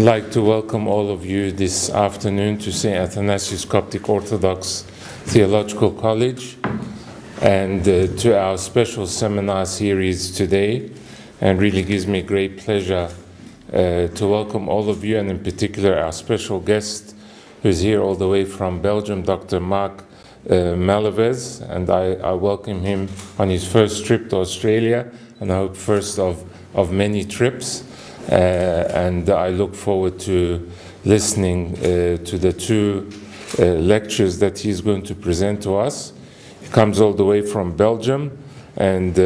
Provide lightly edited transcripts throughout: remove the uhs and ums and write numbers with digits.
like to welcome all of you this afternoon to St. Athanasius Coptic Orthodox Theological College and to our special seminar series today. And really gives me great pleasure to welcome all of you, and in particular our special guest who's here all the way from Belgium, Dr. Marc Malvez, and I welcome him on his first trip to Australia, and I hope first of many trips. And I look forward to listening to the two lectures that he's going to present to us. He comes all the way from Belgium, and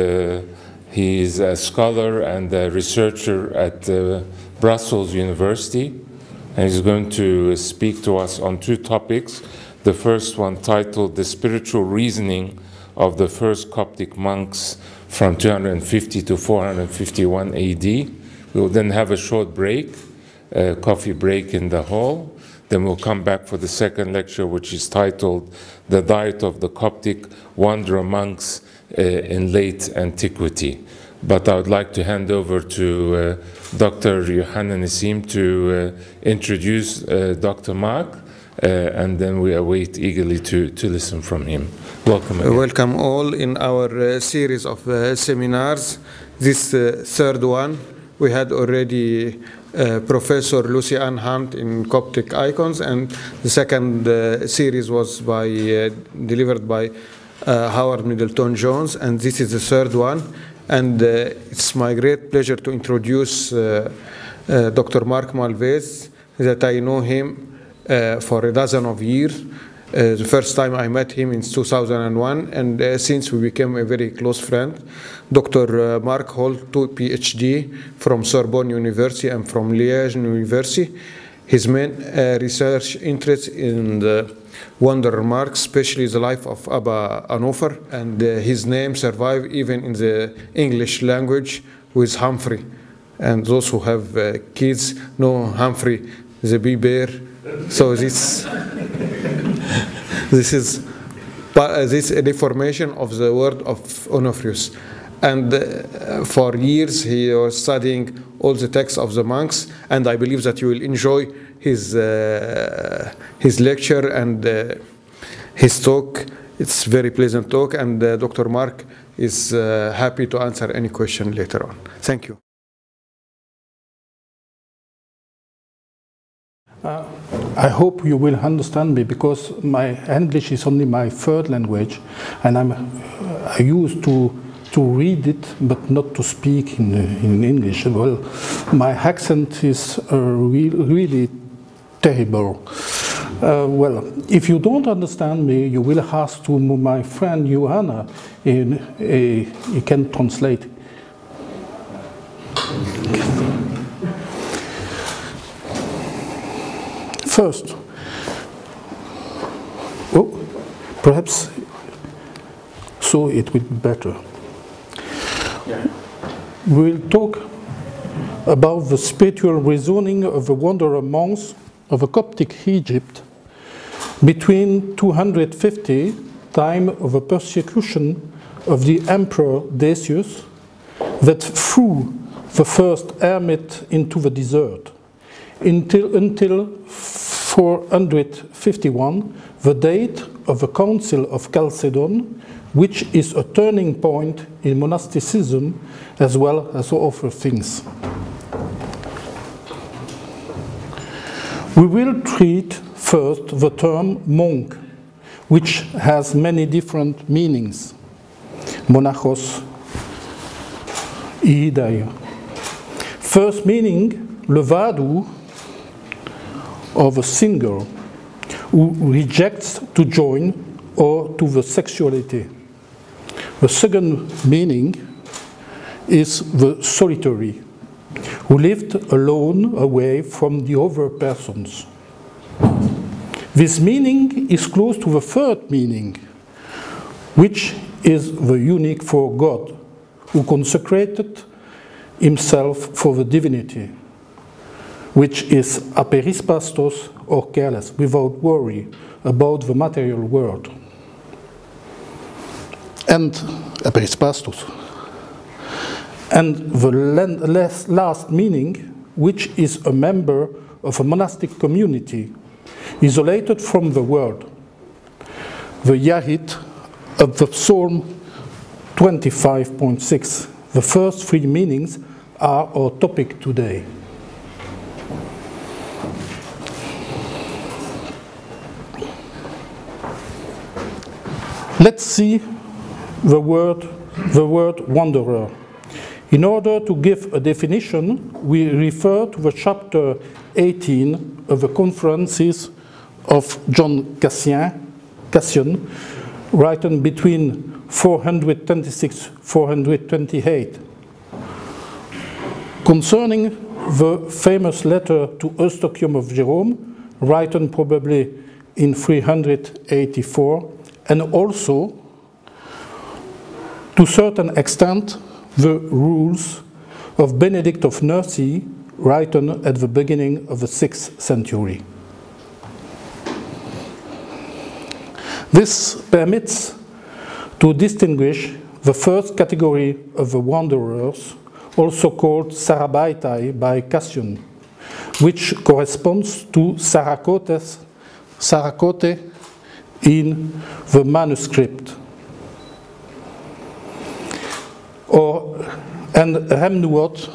he's a scholar and a researcher at Brussels University, and he's going to speak to us on two topics. The first one titled The Spiritual Reasoning of the First Coptic Monks from 250 to 451 AD. We'll then have a short break, a coffee break in the hall. Then we'll come back for the second lecture, which is titled The Diet of the Coptic Wanderer Monks in Late Antiquity. But I would like to hand over to Dr. Yohanna Nassim to introduce Dr. Marc, and then we await eagerly to listen from him. Welcome again. Welcome all in our series of seminars. This third one, we had already Professor Lucy Ann Hunt in Coptic Icons, and the second series was delivered by Howard Middleton Jones, and this is the third one. And it's my great pleasure to introduce Dr. Marc Malvez, that I know him for a dozen of years. The first time I met him in 2001, and since we became a very close friend. Dr. Marc holds 2 PhD from Sorbonne University and from Liège University. His main research interest in the Wanderer monks, especially the life of Abba Anofer, and his name survived even in the English language with Humphrey. And those who have kids know Humphrey, the bee bear. So this is a deformation of the word of Onofrius. And for years he was studying all the texts of the monks, and I believe that you will enjoy his lecture and his talk. It's a very pleasant talk, and Dr. Marc is happy to answer any question later on. Thank you. I hope you will understand me, because my English is only my third language, and I used to read it, but not to speak in English. Well, my accent is really terrible. Well, if you don't understand me, you will ask to my friend Johanna, he can translate. First, perhaps so it will be better. We'll talk about the spiritual reasoning of the wanderer monks of the Coptic Egypt between 250, time of the persecution of the Emperor Decius, that threw the first hermit into the desert, until 451, the date of the Council of Chalcedon, which is a turning point in monasticism as well as other things. We will treat first the term monk, which has many different meanings. Monachos, iidai. First meaning, levadu, of a singer who rejects to join or to the sexuality. The second meaning is the solitary, who lived alone away from the other persons. This meaning is close to the third meaning, which is the unique for God, who consecrated himself for the divinity, which is aperispastos or careless, without worry about the material world. And aperispastos. And the last meaning, which is a member of a monastic community, isolated from the world. The Yahid of the Psalm 25.6. The first three meanings are our topic today. Let's see the word wanderer. In order to give a definition, we refer to the chapter 18 of the Conferences of John Cassian, written between 426-428, concerning the famous letter to Eustochium of Jerome, written probably in 384, and also, to a certain extent, the rules of Benedict of Nursia, written at the beginning of the 6th century. This permits to distinguish the first category of the wanderers, also called Sarabaitai by Cassian, which corresponds to SACOTC in the manuscript, and Remnuot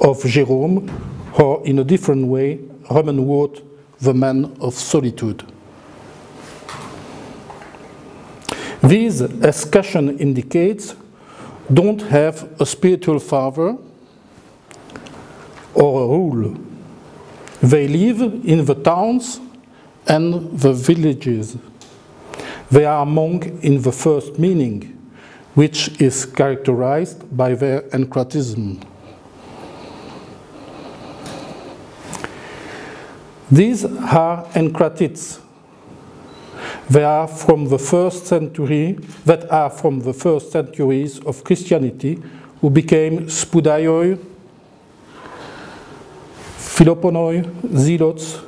of Jerome, or in a different way, Remnuot, the man of solitude. These, as Cassian indicates, don't have a spiritual father or a rule. They live in the towns and the villages. They are monks in the first meaning, which is characterized by their encratism. These are encratids. They are from the first centuries of Christianity, who became spudaioi, philoponoi, zealots,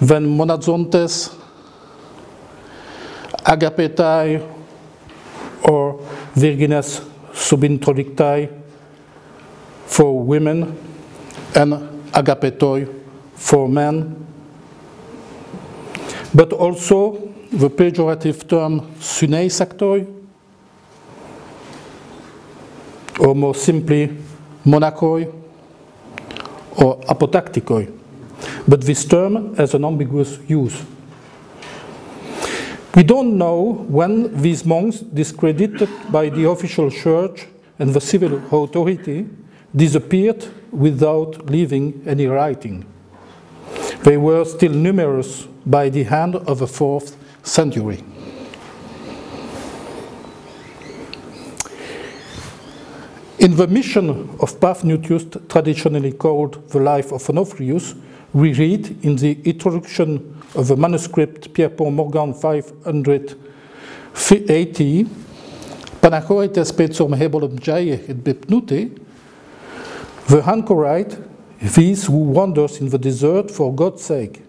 then monazontes, agapetai, or virgines subintrodictae for women, and agapetoi for men, but also the pejorative term sunei sectoi, or more simply monachoi or apotacticoi, but this term has an ambiguous use. We don't know when these monks, discredited by the official church and the civil authority, disappeared without leaving any writing. They were still numerous by the end of the 4th century. In the mission of Paphnutius, traditionally called The Life of Onofrius, we read in the introduction of the manuscript Pierpont Morgan 580, Panachoites pezom hebolum jae et bepnute, the anchorite, these who wanders in the desert for God's sake.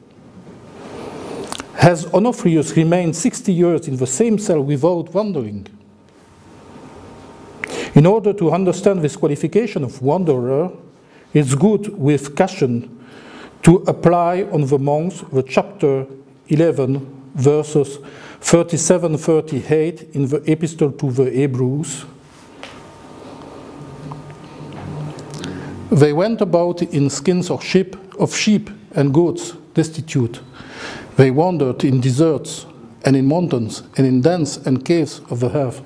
Has Onofrius remained 60 years in the same cell without wandering? In order to understand this qualification of wanderer, it's good with Cassian to apply on the monks the chapter 11, verses 37-38 in the Epistle to the Hebrews. They went about in skins of sheep and goats, destitute. They wandered in deserts and in mountains and in dens and caves of the earth.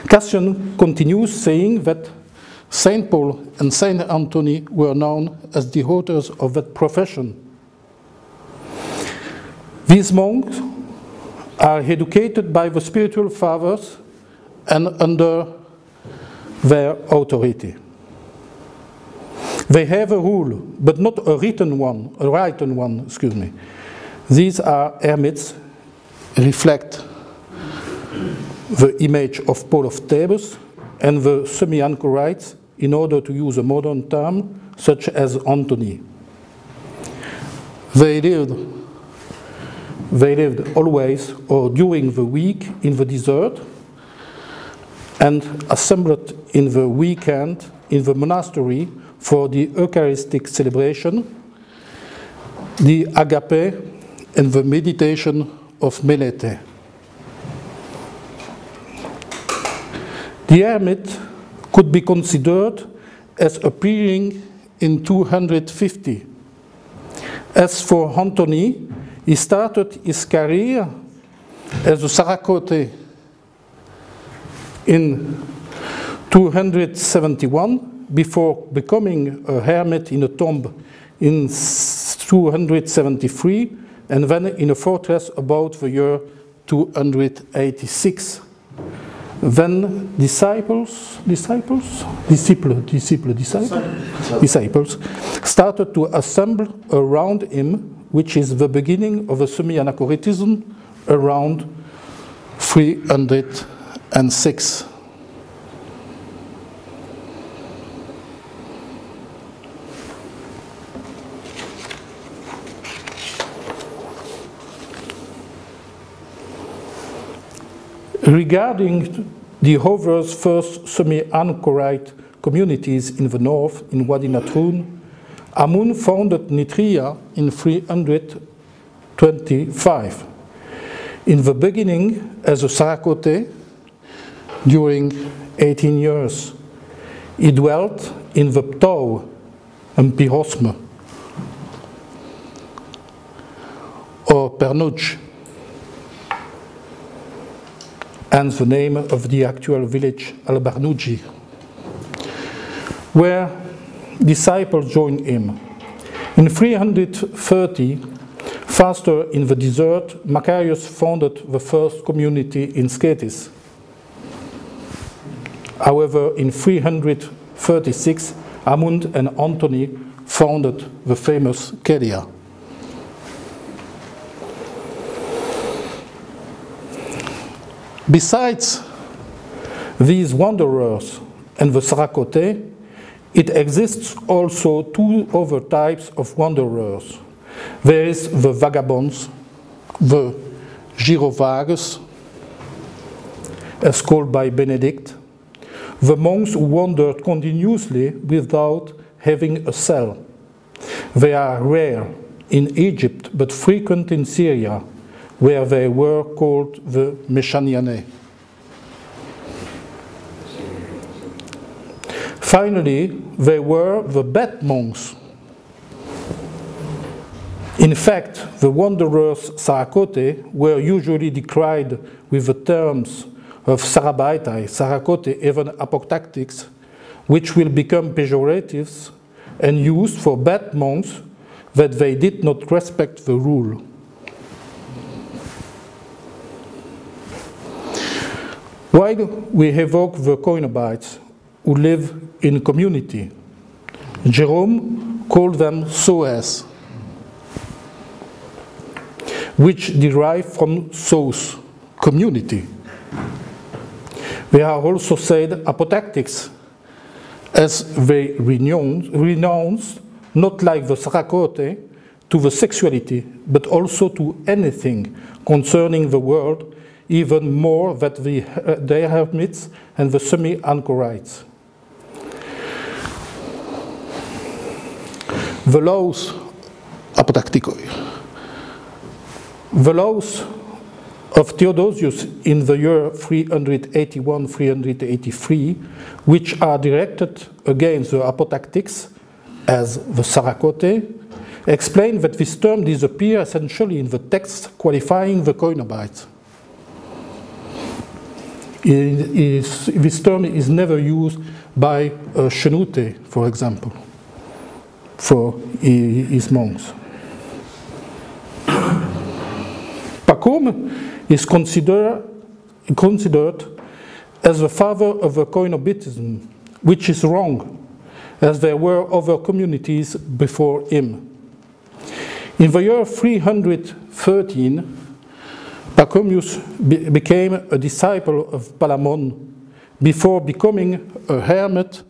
Cassian continues saying that Saint Paul and Saint Anthony were known as the authors of that profession. These monks are educated by the spiritual fathers and under their authority. They have a rule, but not a written one, excuse me. These are hermits, reflect the image of Paul of Thebes and the semi-anchorites, in order to use a modern term, such as Anthony. They lived always or during the week in the desert and assembled in the weekend in the monastery for the Eucharistic celebration, the agape, and the meditation of Melete. The hermit could be considered as appearing in 250. As for Anthony, he started his career as a SACOTC in 271 before becoming a hermit in a tomb in 273 and then in a fortress about the year 286. Then disciples started to assemble around him, which is the beginning of a semi-anachronism around 306. Regarding the Hover's first semi-anchorite communities in the north, in Wadi Natrun, Amun founded Nitria in 325. In the beginning, as a SACOTC, during 18 years, he dwelt in the Ptau and Pirosme, or Pernouch, and the name of the actual village, Al-Barnouji, where disciples joined him. In 330, faster in the desert, Macarius founded the first community in Scetis. However, in 336, Amund and Anthony founded the famous Kedia. Besides these wanderers and the SACOTC, it exists also two other types of wanderers. There is the vagabonds, the gyrovages, as called by Benedict, the monks who wandered continuously without having a cell. They are rare in Egypt, but frequent in Syria, where they were called the Meshaniane. Finally, they were the bad monks. In fact, the wanderers SACOTC were usually decried with the terms of Sarabaitai, SACOTC, even apoptactics, which will become pejoratives and used for bad monks that they did not respect the rule. While we evoke the Coenobites who live in community, Jerome called them Soes, which derive from Sos, community. They are also said apoptactics, as they renounce, not like the SACOTC, to the sexuality, but also to anything concerning the world, even more than the hermits and the semi-anchorites. The laws apoptacticoi. The laws of Theodosius in the year 381-383, which are directed against the apoptactics as the SACOTC, explain that this term disappears essentially in the text qualifying the Coenobites. This term is never used by Chenute, for example, for his monks. Pacôme is considered as the father of the Coenobitism, which is wrong, as there were other communities before him. In the year 313, Pachomius became a disciple of Palamon before becoming a hermit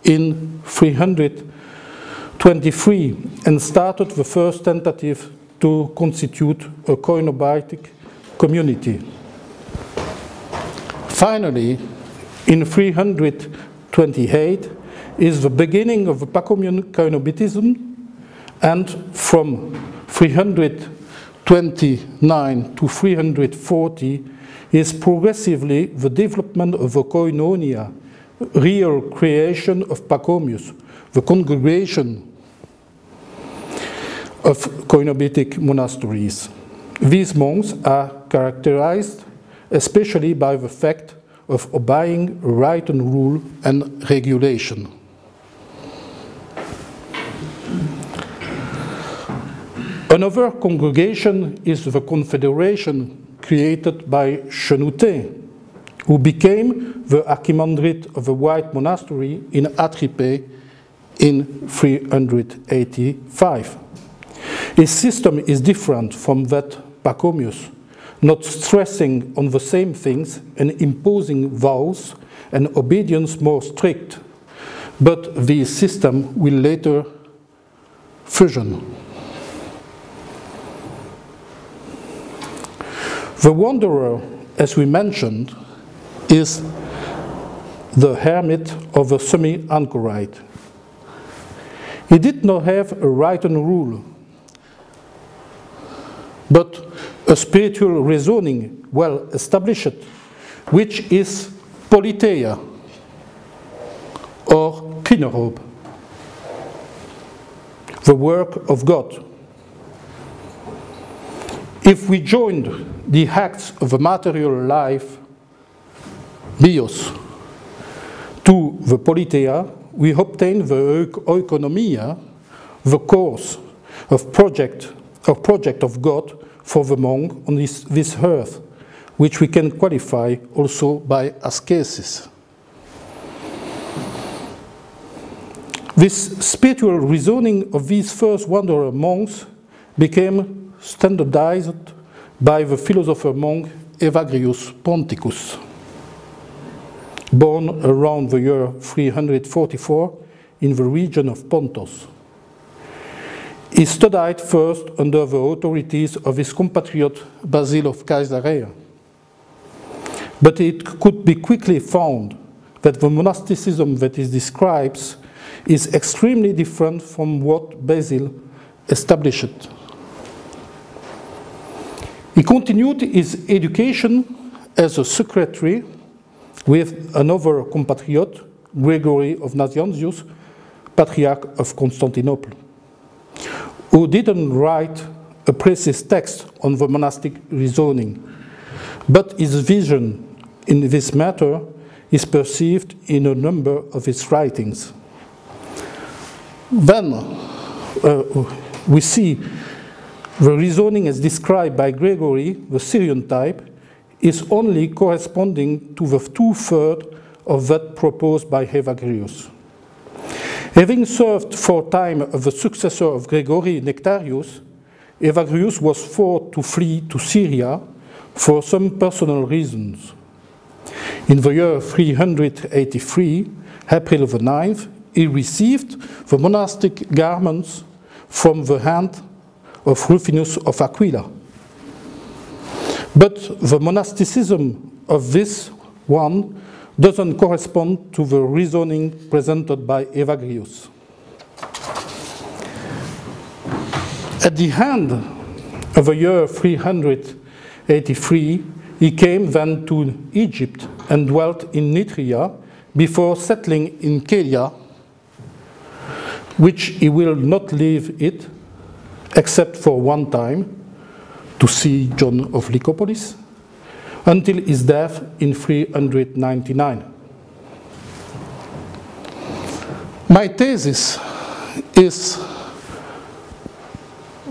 in 323 and started the first tentative to constitute a Coenobitic community. Finally, in 328, is the beginning of the Pacomian Coenobitism, and from 329 to 340 is progressively the development of the koinonia, real creation of Pacomius, the congregation of koinobitic monasteries. These monks are characterized especially by the fact of obeying right and rule and regulation. Another congregation is the confederation created by Chenoutet, who became the archimandrite of the White Monastery in Atripe in 385. His system is different from that Pacomius, not stressing on the same things and imposing vows and obedience more strict, but the system will later fusion. The wanderer, as we mentioned, is the hermit of a semi-anchorite. He did not have a right and rule, but a spiritual reasoning well established, which is politeia, or kinerobe, the work of God. If we joined the acts of a material life, bios, to the politeia, we obtain the oikonomia, the course of project of God for the monk on this earth, which we can qualify also by ascesis. This spiritual reasoning of these first wanderer monks became standardized by the philosopher monk Evagrius Ponticus, born around the year 344 in the region of Pontus. He studied first under the authorities of his compatriot Basil of Caesarea, but it could be quickly found that the monasticism that he describes is extremely different from what Basil established. He continued his education as a secretary with another compatriot, Gregory of Nazianzus, Patriarch of Constantinople, who didn't write a precise text on the monastic reasoning, but his vision in this matter is perceived in a number of his writings. Then we see the reasoning as described by Gregory, the Syrian type, is only corresponding to the 2/3 of that proposed by Evagrius. Having served for a time as the successor of Gregory Nectarius, Evagrius was forced to flee to Syria for some personal reasons. In the year 383, April the 9th, he received the monastic garments from the hand of Rufinus of Aquila. But the monasticism of this one doesn't correspond to the reasoning presented by Evagrius. At the end of the year 383, he came then to Egypt and dwelt in Nitria before settling in Kelia, which he will not leave it except for one time to see John of Lycopolis, until his death in 399. My thesis is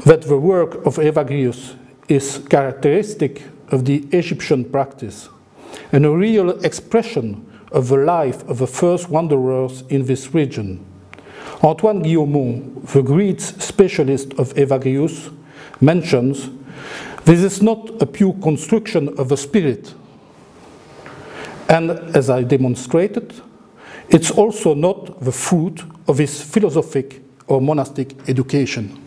that the work of Evagrius is characteristic of the Egyptian practice and a real expression of the life of the first wanderers in this region. Antoine Guillaumont, the great specialist of Evagrius, mentions this is not a pure construction of the spirit. And as I demonstrated, it's also not the fruit of his philosophic or monastic education.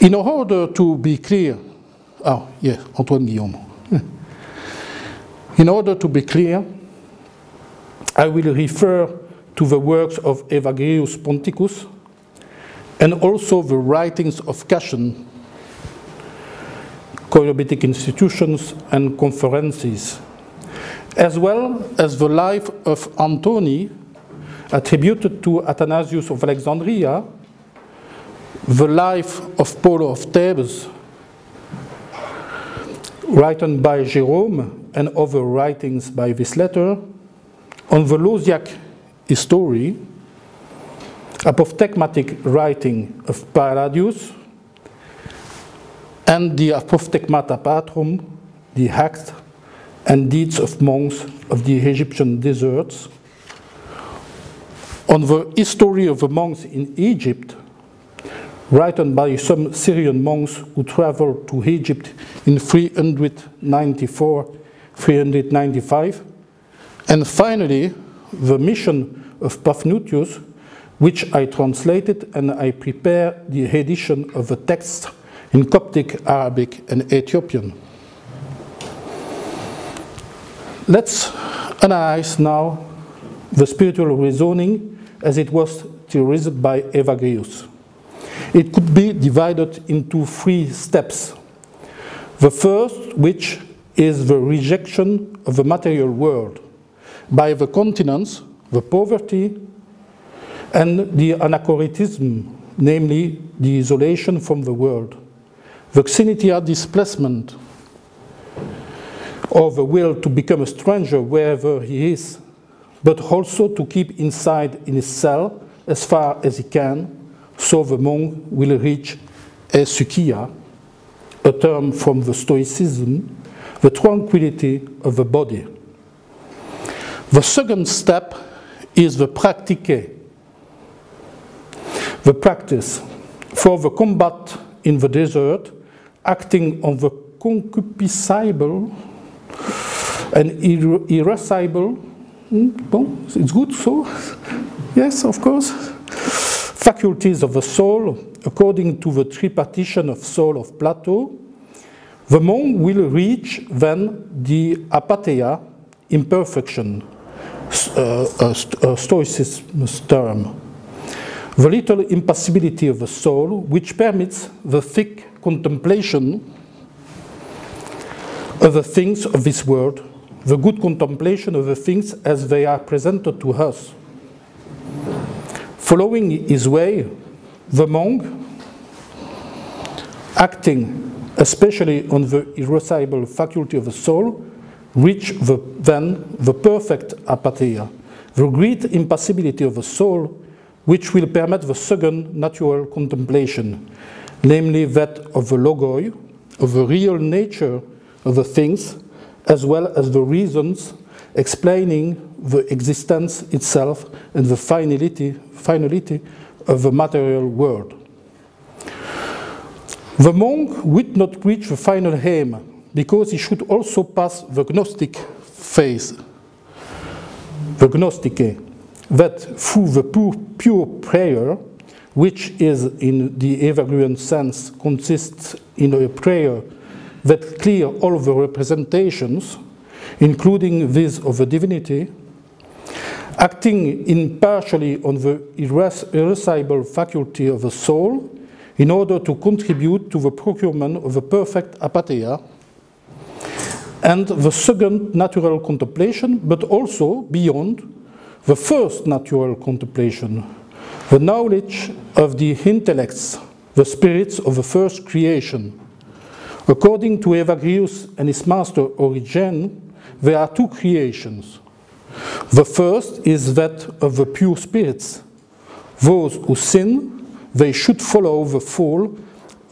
In order to be clear, Antoine Guillaumont. In order to be clear, I will refer to the works of Evagrius Ponticus and also the writings of Casson, Coenobitic Institutions and Conferences, as well as the life of Antony attributed to Athanasius of Alexandria, the life of Paul of Thebes, written by Jerome and other writings by this letter, on the Losiac history, apophthegmatic writing of Palladius, and the Apophthegmata Patrum, the acts and deeds of monks of the Egyptian deserts, on the history of the monks in Egypt, written by some Syrian monks who traveled to Egypt in 394-395, and finally, the mission of Paphnutius, which I translated, and I prepared the edition of the text in Coptic, Arabic, and Ethiopian. Let's analyze now the spiritual reasoning as it was theorized by Evagrius. It could be divided into 3 steps. The first, which is the rejection of the material world by the continents, the poverty, and the anachronism, namely the isolation from the world, the xenitia displacement, or the will to become a stranger wherever he is, but also to keep inside in his cell as far as he can, so the monk will reach esoukia, a term from the Stoicism, the tranquility of the body. The second step is the practique, the practice for the combat in the desert, acting on the concupiscible and irascible, bon, it's good, so, yes, of course, faculties of the soul, according to the tripartition of soul of Plato. The monk will reach then the apatheia, imperfection, a Stoicism term, the little impassibility of the soul, which permits the thick contemplation of the things of this world, the good contemplation of the things as they are presented to us. Following his way, the monk, acting especially on the irascible faculty of the soul, reach then the perfect apatheia, the great impassibility of the soul, which will permit the second natural contemplation, namely that of the logoi, of the real nature of the things, as well as the reasons explaining the existence itself and the finality of the material world. The monk would not reach the final aim because he should also pass the Gnostic phase, the Gnostike, that through the pure prayer, which is in the Evagrian sense consists in a prayer that clear all the representations, including these of the divinity, acting impartially on the irascible faculty of the soul in order to contribute to the procurement of the perfect apatheia, and the second natural contemplation, but also beyond the first natural contemplation, the knowledge of the intellects, the spirits of the first creation. According to Evagrius and his master Origen, there are 2 creations. The first is that of the pure spirits. Those who sin, they should follow the fall,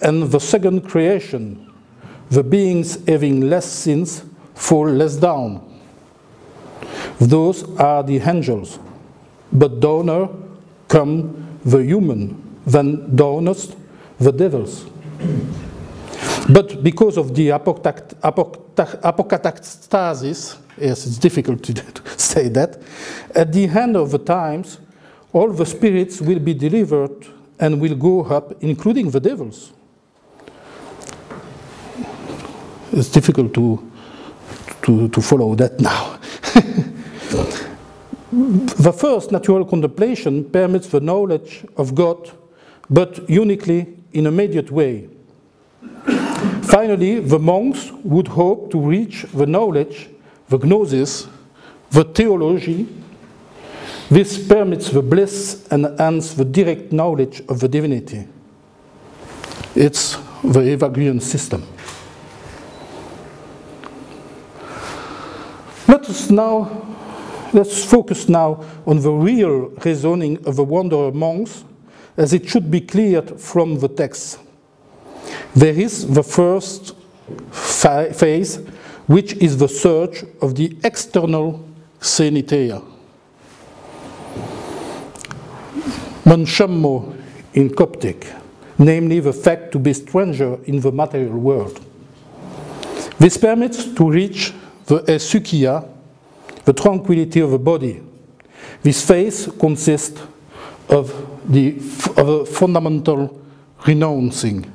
and the second creation, the beings having less sins fall less down. Those are the angels, but downer come the human, then downest the devils. But because of the apokatastasis, yes, it's difficult to say that, at the end of the times, all the spirits will be delivered and will go up, including the devils. It's difficult to follow that now. The first natural contemplation permits the knowledge of God, but uniquely in a mediate way. Finally, the monks would hope to reach the knowledge, the gnosis, the theology. This permits the bliss and hence the direct knowledge of the divinity. It's the Evagrian system. Let's focus now on the real reasoning of the wanderer monks, as it should be cleared from the text. There is the first phase, which is the search of the external senitea. Manshammo in Coptic, namely the fact to be stranger in the material world. This permits to reach the esoukia, the tranquility of the body. This phase consists of a fundamental renouncing.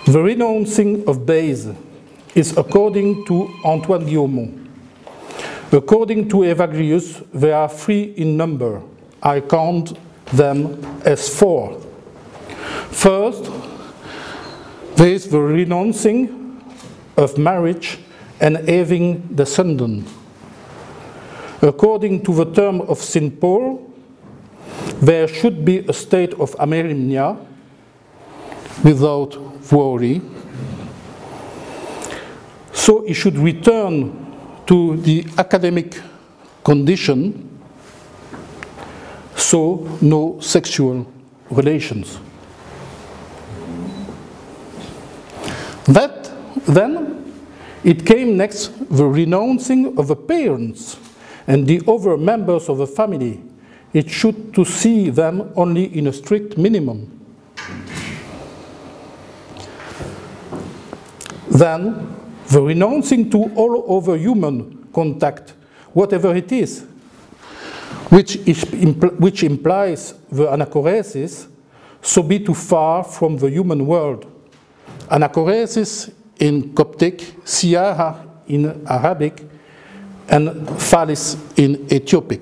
The renouncing of base is according to Antoine Guillaumont. According to Evagrius, they are 3 in number. I count them as 4. First, there is the renouncing of marriage and having descendants. According to the term of St. Paul, there should be a state of amerimnia without worry. So he should return to the academic condition, so no sexual relations. Then it came next the renouncing of the parents and the other members of the family. It should to see them only in a strict minimum. Then the renouncing to all other human contact, whatever it is, which implies the anachoresis, so be too far from the human world. Anachoresis in Coptic, Siyara in Arabic, and Phalis in Ethiopian.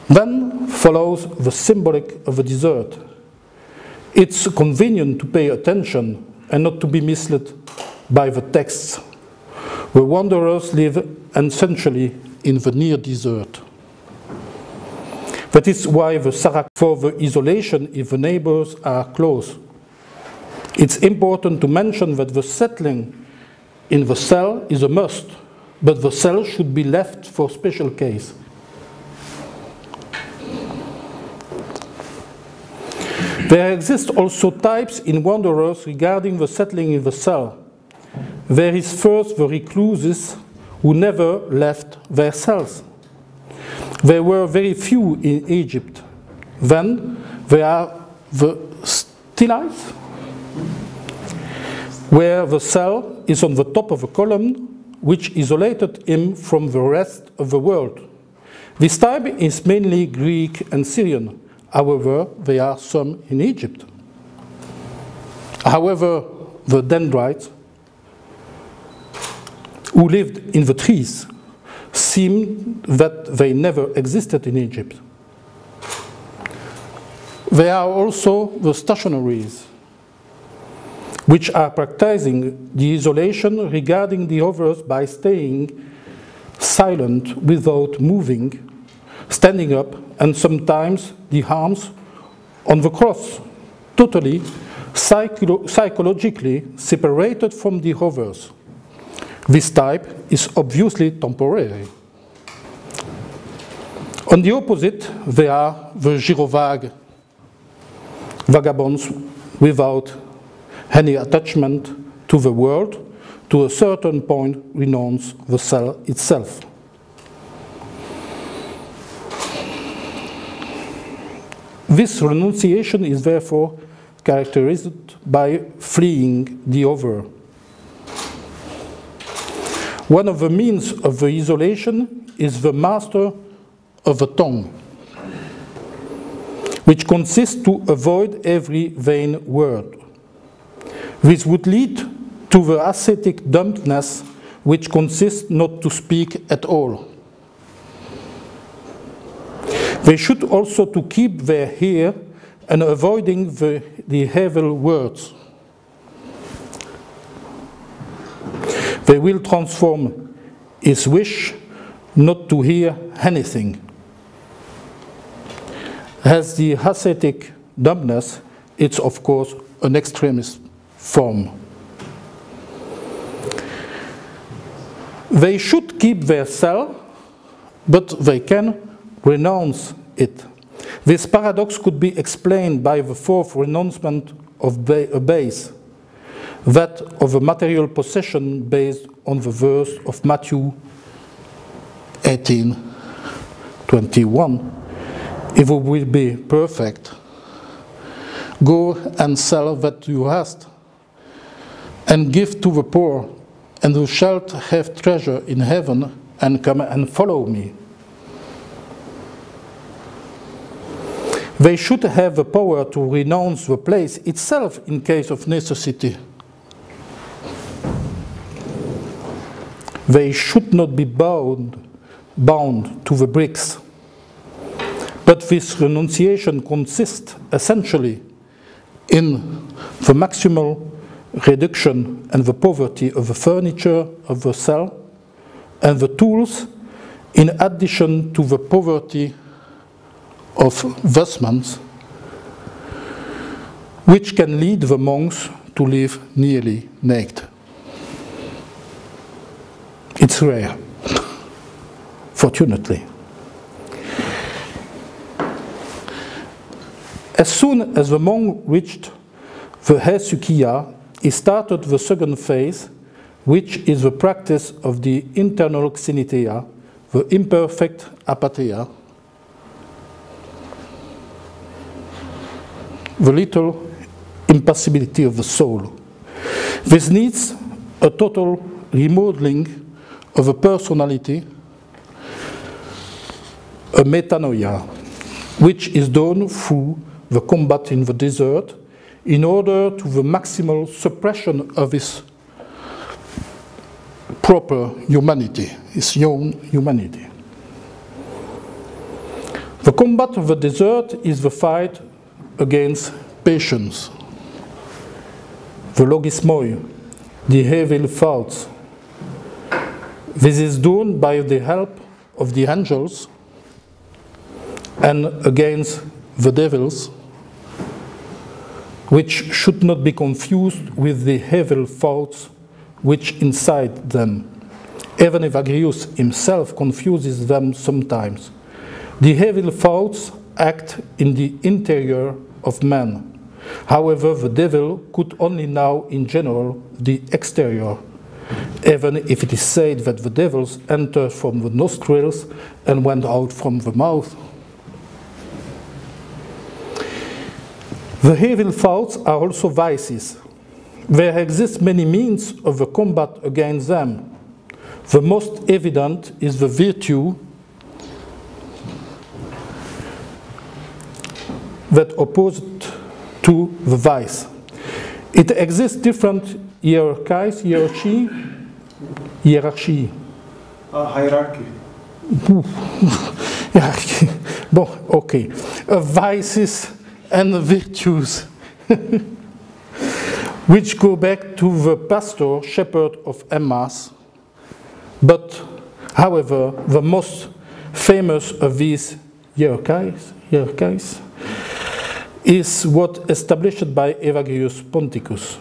Then follows the symbolic of the desert. It's convenient to pay attention and not to be misled by the texts. The wanderers live essentially in the near desert. That is why the Sarak for the isolation if the neighbors are close. It's important to mention that the settling in the cell is a must, but the cell should be left for special case. There exist also types in wanderers regarding the settling in the cell. There is first the recluses who never left their cells. There were very few in Egypt. Then there are the stylites, where the cell is on the top of a column, which isolated him from the rest of the world. This type is mainly Greek and Syrian. However, there are some in Egypt. However, the dendrites, who lived in the trees, seem that they never existed in Egypt. There are also the stationaries, which are practicing the isolation regarding the others by staying silent without moving, standing up, and sometimes the arms on the cross, totally psychologically separated from the others. This type is obviously temporary. On the opposite, there are the gyrovagues, vagabonds without any attachment to the world, to a certain point renounce the cell itself. This renunciation is therefore characterized by fleeing the other. One of the means of the isolation is the master of the tongue. which consists to avoid every vain word. This would lead to the ascetic dumbness, which consists not to speak at all. They should also to keep their ear and avoiding the evil words. They will transform his wish not to hear anything. As the ascetic dumbness, it's of course an extremist form. They should keep their cell, but they can renounce it. This paradox could be explained by the fourth renouncement of a base, that of a material possession based on the verse of Matthew 18:21. If you will be perfect, go and sell that you hast, and give to the poor, and thou shalt have treasure in heaven, and come and follow me. They should have the power to renounce the place itself in case of necessity. They should not be bound to the bricks. But this renunciation consists essentially in the maximal reduction and the poverty of the furniture of the cell and the tools, in addition to the poverty of vestments, which can lead the monks to live nearly naked. It's rare, fortunately. As soon as the monk reached the hesychia, he started the second phase, which is the practice of the internal xenitheia, the imperfect apatheia, the little impassibility of the soul. This needs a total remodeling of a personality, a metanoia, which is done through the combat in the desert in order to the maximal suppression of his proper humanity, his own humanity. The combat of the desert is the fight against patience, the logismoi, the evil thoughts. This is done by the help of the angels and against the devils, which should not be confused with the evil thoughts which incite them. Even Evagrius himself confuses them sometimes. The evil thoughts act in the interior of man. However, the devil could only know in general the exterior, even if it is said that the devils entered from the nostrils and went out from the mouth. The evil thoughts are also vices. There exist many means of the combat against them. The most evident is the virtue that opposed to the vice. It exists different hierarchy. Hierarchy. Hierarchy. Bon, okay. Vices and virtues, which go back to the pastor, shepherd of Emmaus. But, however, the most famous of these hierarchies is what established by Evagrius Ponticus.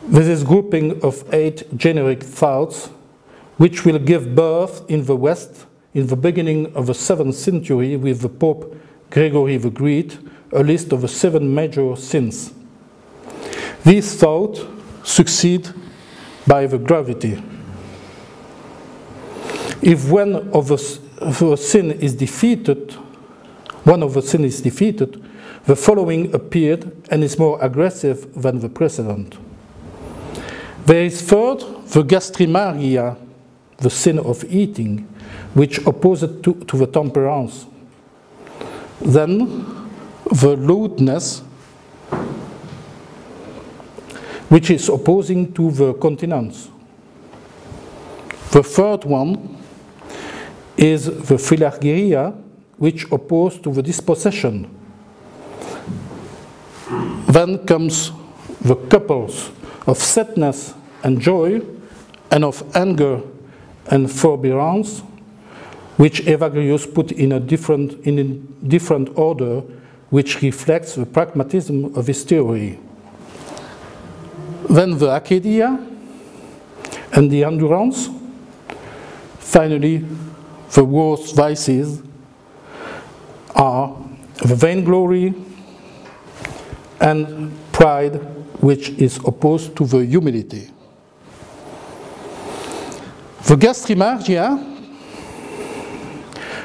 This is grouping of 8 generic thoughts, which will give birth in the West in the beginning of the 7th century with the Pope Gregory the Great, a list of the 7 major sins. These thoughts succeed by the gravity. If one of the sin is defeated, the following appeared and is more aggressive than the precedent. There is third, the gastrimaria, the sin of eating, which opposed to the temperance. Then the lewdness, which is opposing to the continence. The third one is the philargyria, which opposed to the dispossession. Then comes the couples of sadness and joy, and of anger and forbearance, which Evagrius put in a different order, which reflects the pragmatism of his theory. Then the acedia and the endurance. Finally, the worst vices are the vainglory and pride, which is opposed to the humility. The gastrimargia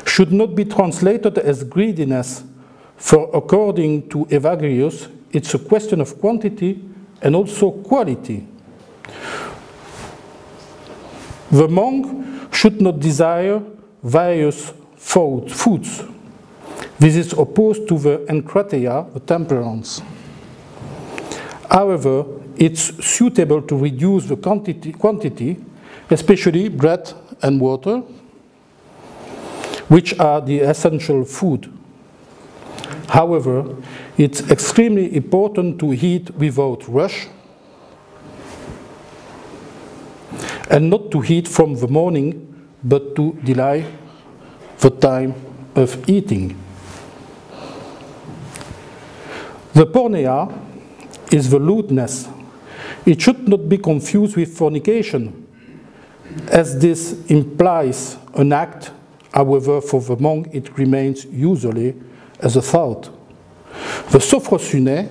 should not be translated as greediness, for according to Evagrius, it's a question of quantity and also quality. The monk should not desire various foods. This is opposed to the enkrateia, the temperance. However, it's suitable to reduce the quantity, especially bread and water, which are the essential food. However, it's extremely important to eat without rush and not to eat from the morning, but to delay the time of eating. The porneia is the lewdness. It should not be confused with fornication, as this implies an act. However, for the monk it remains usually as a thought. The sophrosyne,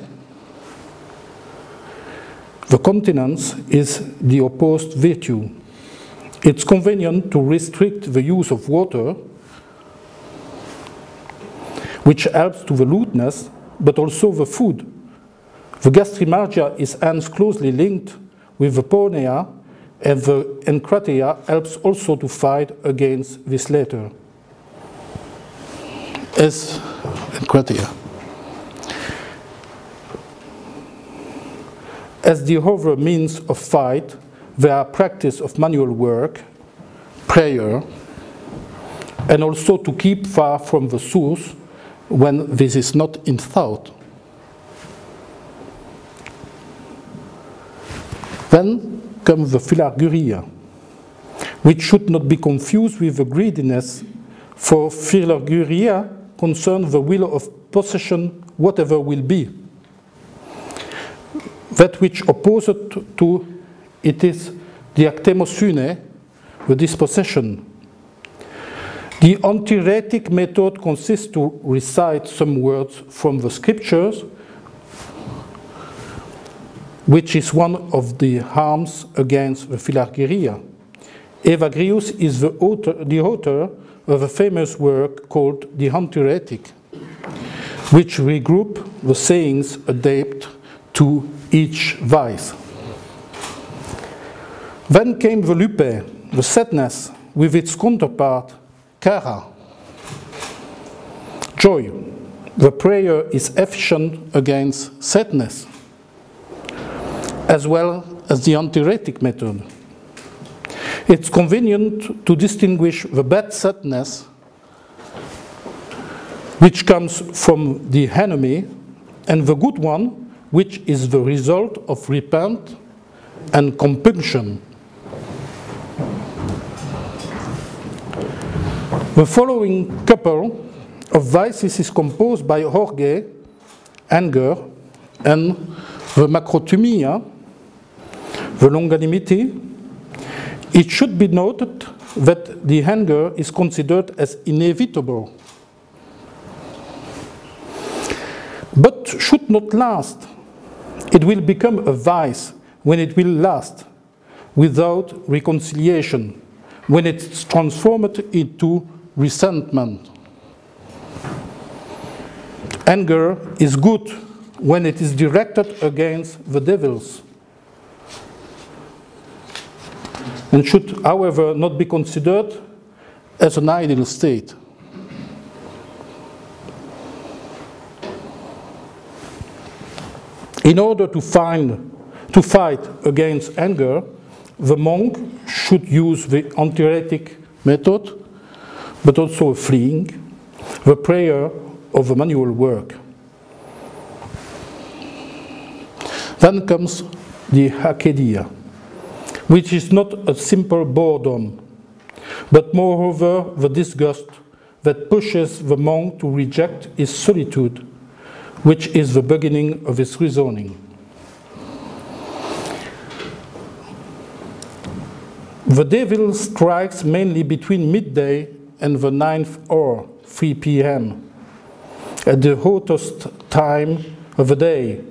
the continence, is the opposed virtue. It's convenient to restrict the use of water, which helps to the lewdness, but also the food. The gastrimargia is hence closely linked with the porneia, and the enkrateia helps also to fight against this latter. As enkrateia. As the other means of fight, there are practice of manual work, prayer, and also to keep far from the source when this is not in thought. Then comes the philargyria, which should not be confused with the greediness, for philargyria concerns the will of possession, whatever will be. That which opposed to it is the actemosyne, the dispossession. The antiretic method consists to recite some words from the scriptures, which is one of the harms against the philargyria. Evagrius is the author of a famous work called The Antiretic, which regroup the sayings adapted to each vice. Then came the lupe, the sadness, with its counterpart, cara. Joy. The prayer is efficient against sadness, as well as the antiretic method. It's convenient to distinguish the bad sadness, which comes from the enemy, and the good one, which is the result of repent and compunction. The following couple of vices is composed by orge, anger, and the macrothumia, the longanimity. It should be noted that the anger is considered as inevitable, but should not last. It will become a vice when it will last, without reconciliation, when it's transformed into resentment. Anger is good when it is directed against the devils, and should, however, not be considered as an ideal state. In order to fight against anger, the monk should use the antiretic method, but also fleeing, the prayer, or the manual work. Then comes the acedia, which is not a simple boredom, but moreover the disgust that pushes the monk to reject his solitude, which is the beginning of his reasoning. The devil strikes mainly between midday and the 9th hour, 3 p.m., at the hottest time of the day.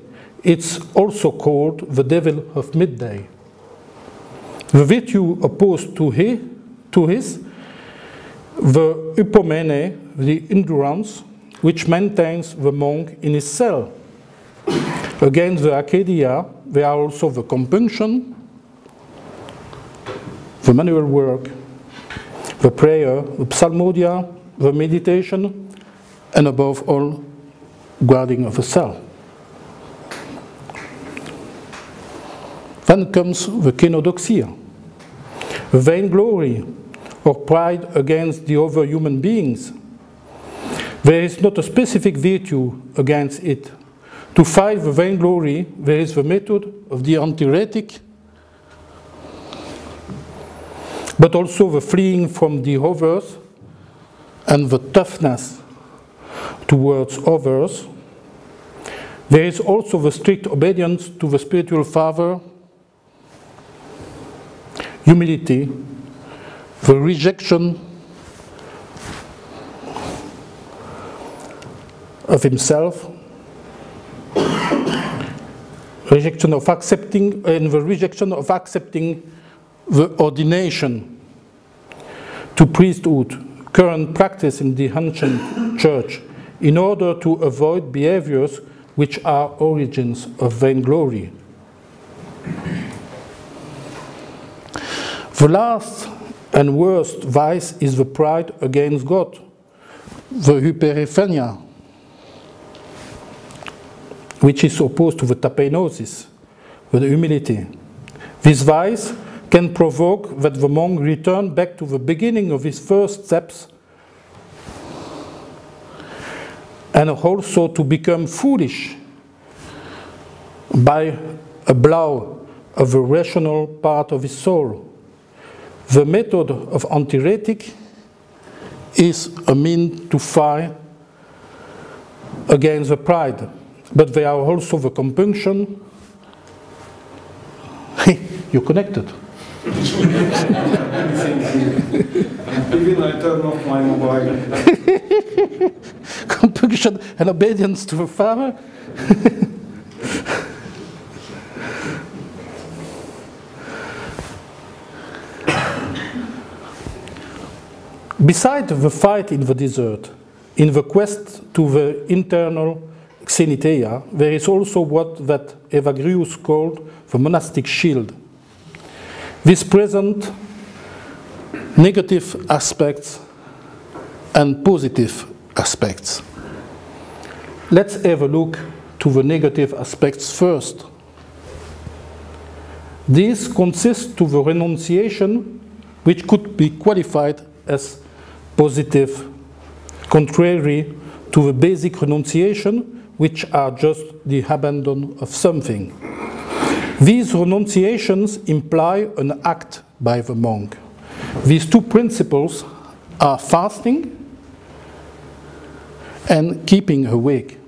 It's also called the devil of midday. The virtue opposed to his, the hypomene, the endurance, which maintains the monk in his cell. Against the acedia, there are also the compunction, the manual work, the prayer, the psalmodia, the meditation, and above all, guarding of the cell. Then comes the kenodoxia, the vainglory or pride against the other human beings. There is not a specific virtue against it. To fight the vainglory, there is the method of the antiretic, but also the fleeing from the others and the toughness towards others. There is also the strict obedience to the spiritual father, humility, the rejection of himself, rejection of accepting, and the rejection of accepting the ordination to priesthood, current practice in the ancient church, in order to avoid behaviors which are origins of vainglory. The last and worst vice is the pride against God, the hyperephania, which is opposed to the tapeinosis, the humility. This vice can provoke that the monk return back to the beginning of his first steps and also to become foolish by a blow of the rational part of his soul. The method of antiretic is a means to fight against the pride, but there are also the compunction. You're connected. Even I turn off my mobile. Compunction and obedience to the Father. Beside the fight in the desert, in the quest to the internal xenitheia, there is also what that Evagrius called the monastic shield. This presents negative aspects and positive aspects. Let's have a look to the negative aspects first. This consists to the renunciation, which could be qualified as positive, contrary to the basic renunciation, which are just the abandon of something. These renunciations imply an act by the monk. These two principles are fasting and keeping awake.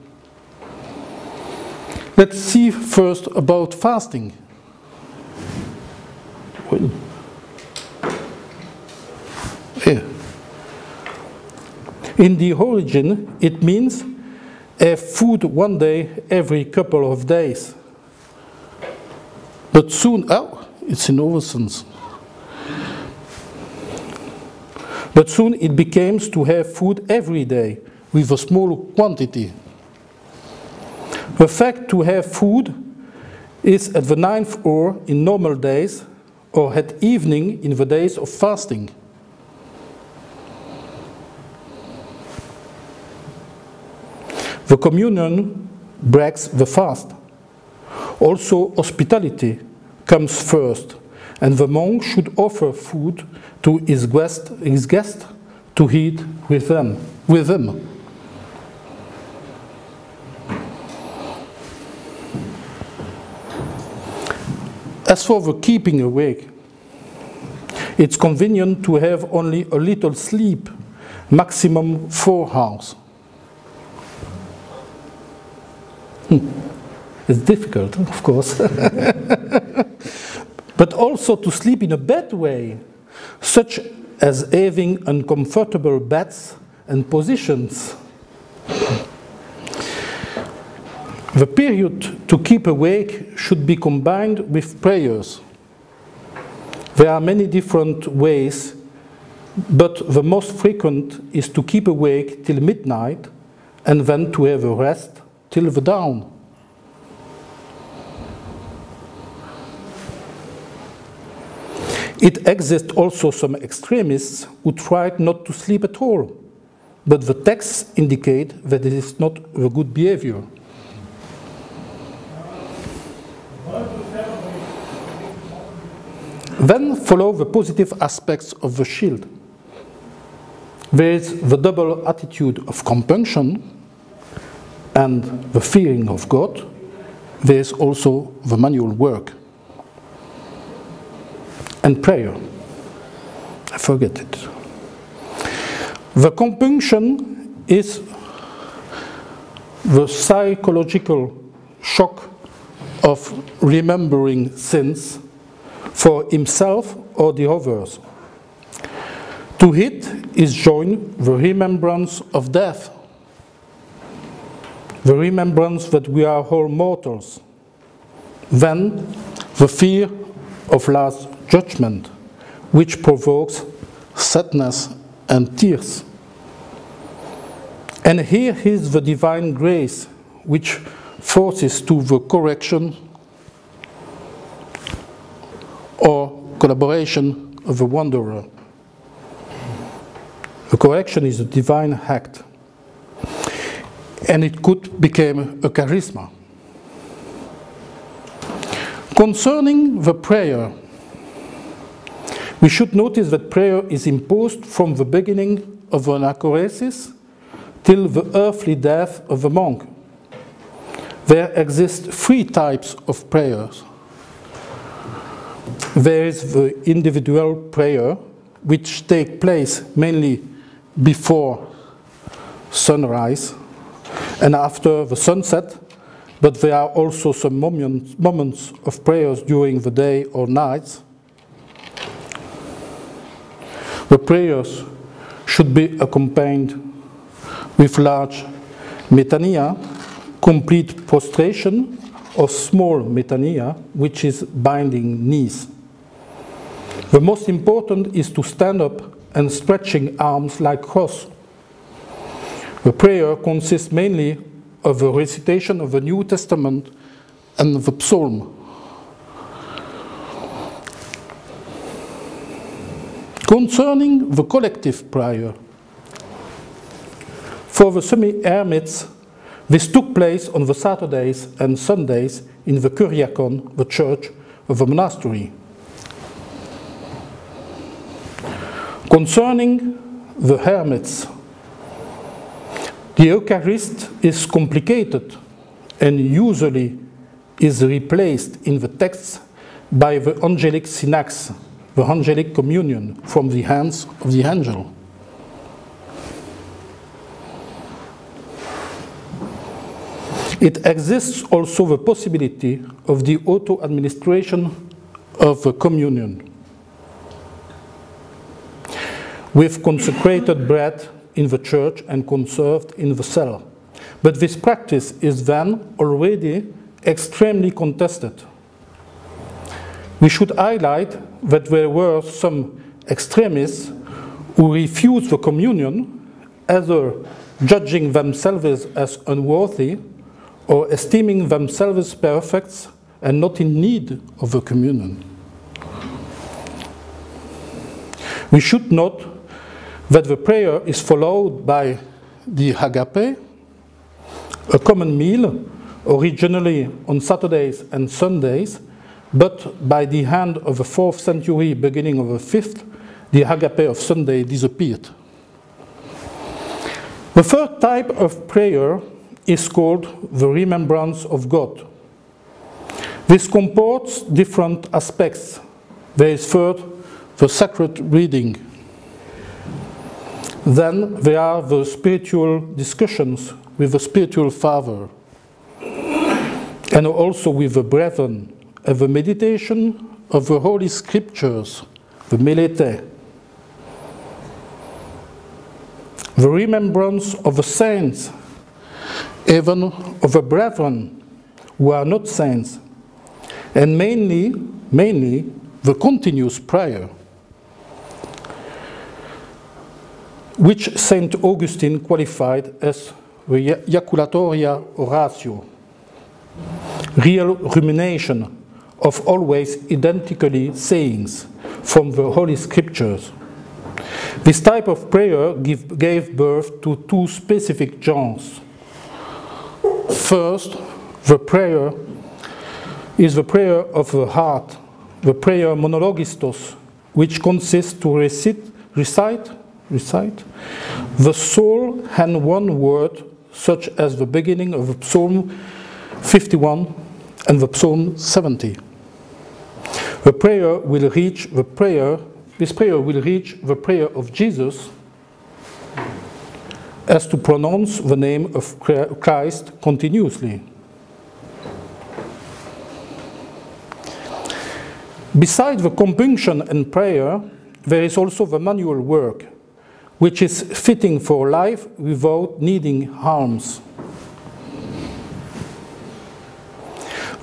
Let's see first about fasting. Well, here. In the origin, it means have food one day every couple of days. But soon, it's in oversense. But soon it became to have food every day with a small quantity. The fact to have food is at the 9th hour in normal days or at evening in the days of fasting. The communion breaks the fast. Also, hospitality comes first, and the monk should offer food to his guest to eat with them. As for the keeping awake, it's convenient to have only a little sleep, maximum 4 hours. It's difficult, of course. But also to sleep in a bad way, such as having uncomfortable beds and positions. The period to keep awake should be combined with prayers. There are many different ways, but the most frequent is to keep awake till midnight and then to have a rest till the dawn. It exists also some extremists who tried not to sleep at all, but the texts indicate that it is not a good behavior. Then follow the positive aspects of the shield. There is the double attitude of compunction and the fearing of God. There is also the manual work and prayer. I forget it. The compunction is the psychological shock of remembering sins for himself or the others. To it is joined the remembrance of death, the remembrance that we are all mortals, then the fear of last judgment, which provokes sadness and tears. And here is the divine grace, which forces to the correction or collaboration of the wanderer. The correction is a divine act, and it could become a charisma. Concerning the prayer, we should notice that prayer is imposed from the beginning of an anachrosis till the earthly death of the monk. There exist 3 types of prayers. There is the individual prayer, which takes place mainly before sunrise and after the sunset, but there are also some moments of prayers during the day or nights. The prayers should be accompanied with large metania, complete prostration, or small metania, which is binding knees. The most important is to stand up and stretching arms like cross. The prayer consists mainly of the recitation of the New Testament and the Psalm. Concerning the collective prayer, for the semi-hermits, this took place on the Saturdays and Sundays in the Kyriakon, the church of the monastery. Concerning the hermits, the Eucharist is complicated and usually is replaced in the texts by the angelic synax, the angelic communion from the hands of the angel. It exists also the possibility of the auto-administration of the communion with consecrated bread in the church and conserved in the cell. But this practice is then already extremely contested. We should highlight that there were some extremists who refused the communion, either judging themselves as unworthy or esteeming themselves perfect and not in need of the communion. We should note that the prayer is followed by the agape, a common meal, originally on Saturdays and Sundays, but by the end of the 4th century, beginning of the 5th, the agape of Sunday disappeared. The third type of prayer is called the remembrance of God. This comports different aspects. There is first the sacred reading. Then there are the spiritual discussions with the spiritual father, and also with the brethren, and the meditation of the Holy Scriptures, the melete. The remembrance of the saints, even of the brethren who are not saints, and mainly the continuous prayer, which Saint Augustine qualified as the ejaculatoria oratio, real rumination of always identically sayings from the Holy Scriptures. This type of prayer gave birth to two specific genres. First, the prayer is the prayer of the heart, the prayer monologistos, which consists to recite the soul and one word, such as the beginning of the Psalm 51 and the Psalm 70. This prayer will reach the prayer of Jesus as to pronounce the name of Christ continuously. Besides the compunction and prayer, there is also the manual work, which is fitting for life without needing alms.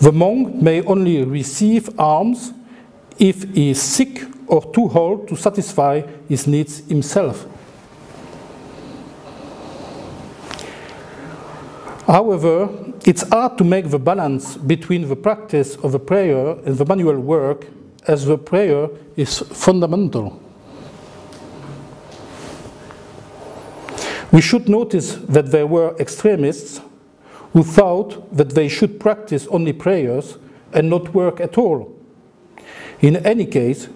The monk may only receive alms if he is sick or too old to satisfy his needs himself. However, it's hard to make the balance between the practice of the prayer and the manual work, as the prayer is fundamental. We should notice that there were extremists who thought that they should practice only prayers and not work at all. In any case,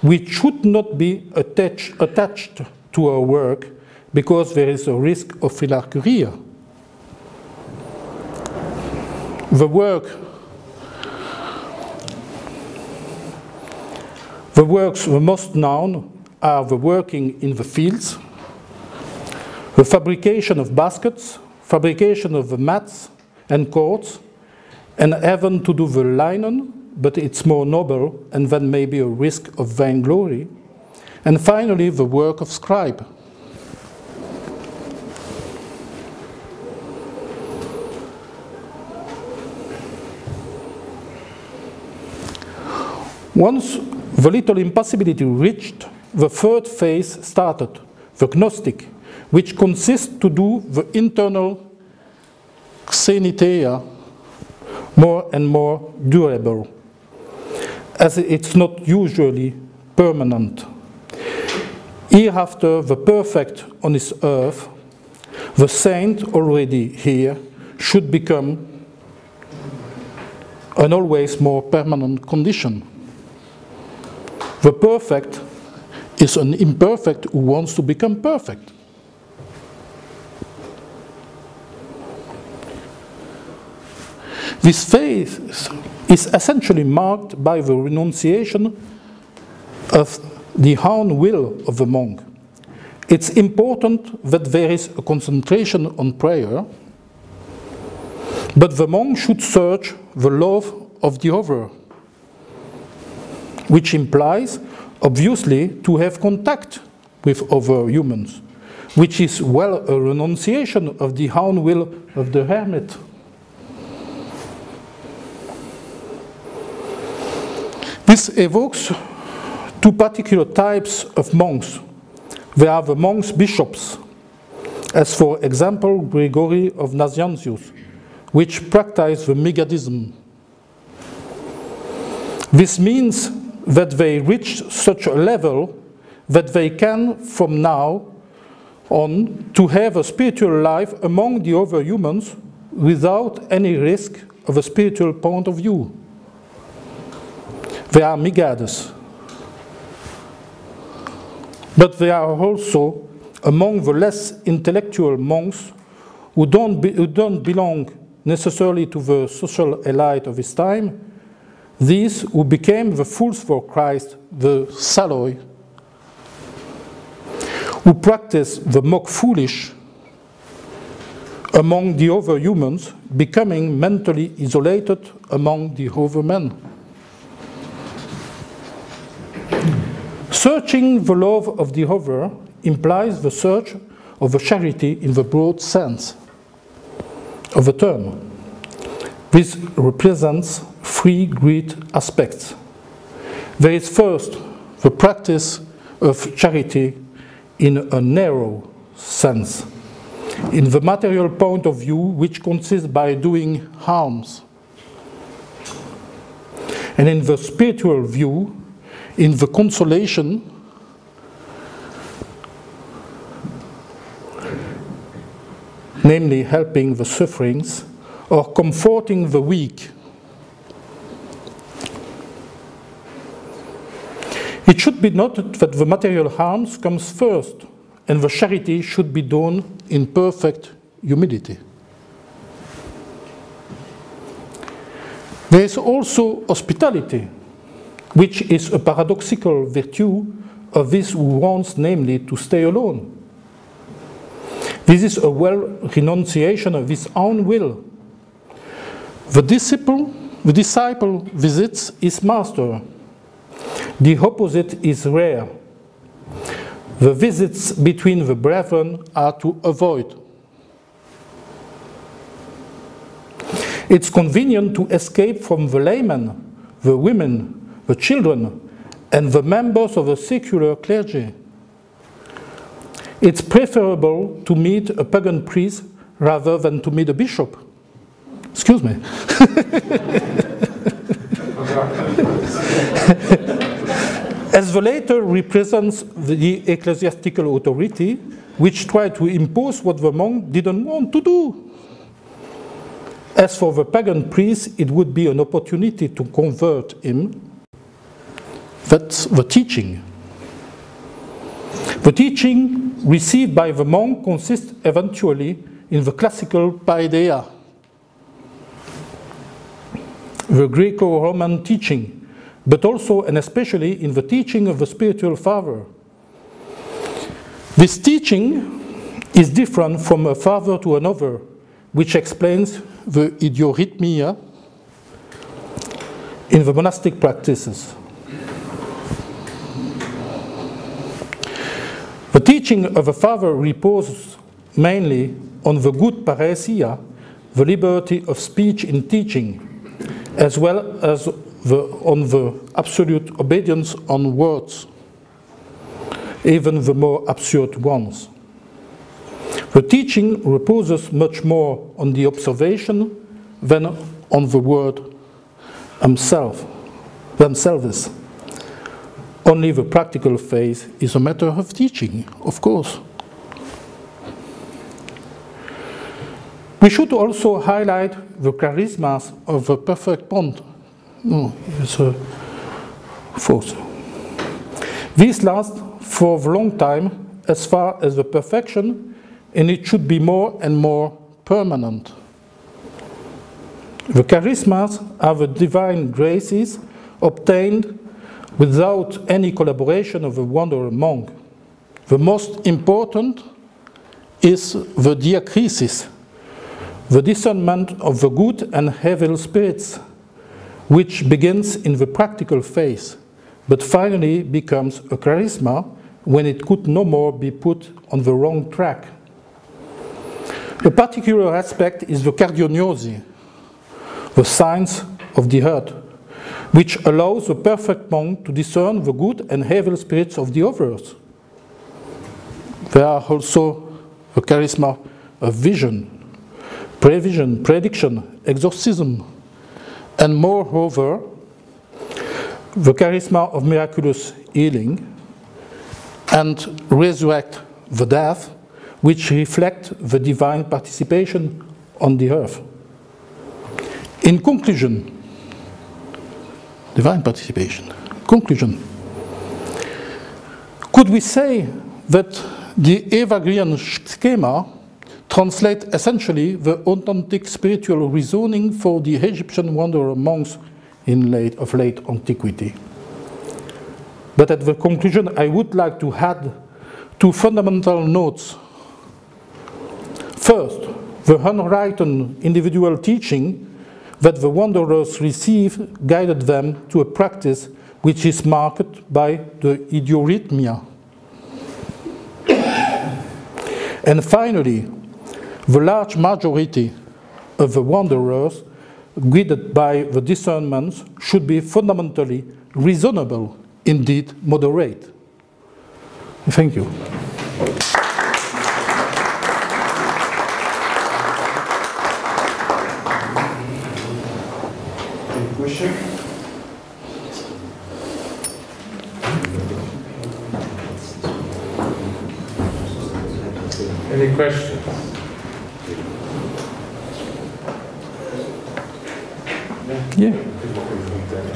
we should not be attached to our work because there is a risk of philargyria. The works the most known are the working in the fields, the fabrication of baskets, fabrication of the mats and cords, and even to do the linen, but it's more noble and then maybe a risk of vainglory. And finally, the work of scribe. Once the little impossibility reached, the third phase started, the Gnostic, which consists to do the internal xenitheia more and more durable, as it's not usually permanent. Hereafter, the perfect on this earth, the saint already here, should become an always more permanent condition. The perfect is an imperfect who wants to become perfect. This phase is essentially marked by the renunciation of the own will of the monk. It's important that there is a concentration on prayer, but the monk should search the love of the other, which implies, obviously, to have contact with other humans, which is, well, a renunciation of the own will of the hermit. This evokes two particular types of monks. There are the monks bishops, as for example Gregory of Nazianzus, which practice the Megadism. This means that they reach such a level that they can, from now on, to have a spiritual life among the other humans without any risk of a spiritual point of view. They are migades. But they are also among the less intellectual monks who don't belong necessarily to the social elite of his time, these who became the fools for Christ, the saloi, who practice the mock foolish among the other humans, becoming mentally isolated among the other men. Searching the love of the other implies the search of the charity in the broad sense of the term. This represents three great aspects. There is first the practice of charity in a narrow sense, in the material point of view, which consists by doing harms, and in the spiritual view, in the consolation namely helping the sufferings or comforting the weak. It should be noted that the material harms comes first, and the charity should be done in perfect humility. There is also hospitality, which is a paradoxical virtue of this who wants, namely, to stay alone. This is a renunciation of his own will. The disciple visits his master. The opposite is rare. The visits between the brethren are to avoid. It's convenient to escape from the laymen, the women, the children, and the members of the secular clergy. It's preferable to meet a pagan priest rather than to meet a bishop. Excuse me. As the latter represents the ecclesiastical authority, which tried to impose what the monk didn't want to do. As for the pagan priest, it would be an opportunity to convert him. That's the teaching. The teaching received by the monk consists eventually in the classical paideia, the Greco-Roman teaching, but also and especially in the teaching of the spiritual father. This teaching is different from a father to another, which explains the idiorhythmia in the monastic practices. The teaching of a father reposes mainly on the good parousia, the liberty of speech in teaching, as well as on the absolute obedience on words, even the more absurd ones. The teaching reposes much more on the observation than on the word themselves. Only the practical phase is a matter of teaching, of course. We should also highlight the charismas of the perfect bond. No, it's a false. These last for a long time as far as the perfection, and it should be more and more permanent. The charismas are the divine graces obtained without any collaboration of the wanderer monk. The most important is the diakrisis, the discernment of the good and evil spirits, which begins in the practical phase, but finally becomes a charisma when it could no more be put on the wrong track. A particular aspect is the cardiognosi, the signs of the heart, which allows the perfect monk to discern the good and evil spirits of the others. There are also the charisma of vision, prevision, prediction, exorcism, and moreover, the charisma of miraculous healing and resurrect the dead, which reflect the divine participation on the earth. In conclusion, divine participation. Conclusion. Could we say that the Evagrian schema translates essentially the authentic spiritual reasoning for the Egyptian wanderer monks of late antiquity? But at the conclusion, I would like to add two fundamental notes. First, the unwritten individual teaching that the wanderers receive guided them to a practice which is marked by the idiorhythmia. And finally, the large majority of the wanderers, guided by the discernments, should be fundamentally reasonable, indeed moderate. Thank you. Any question? Any questions? Yeah.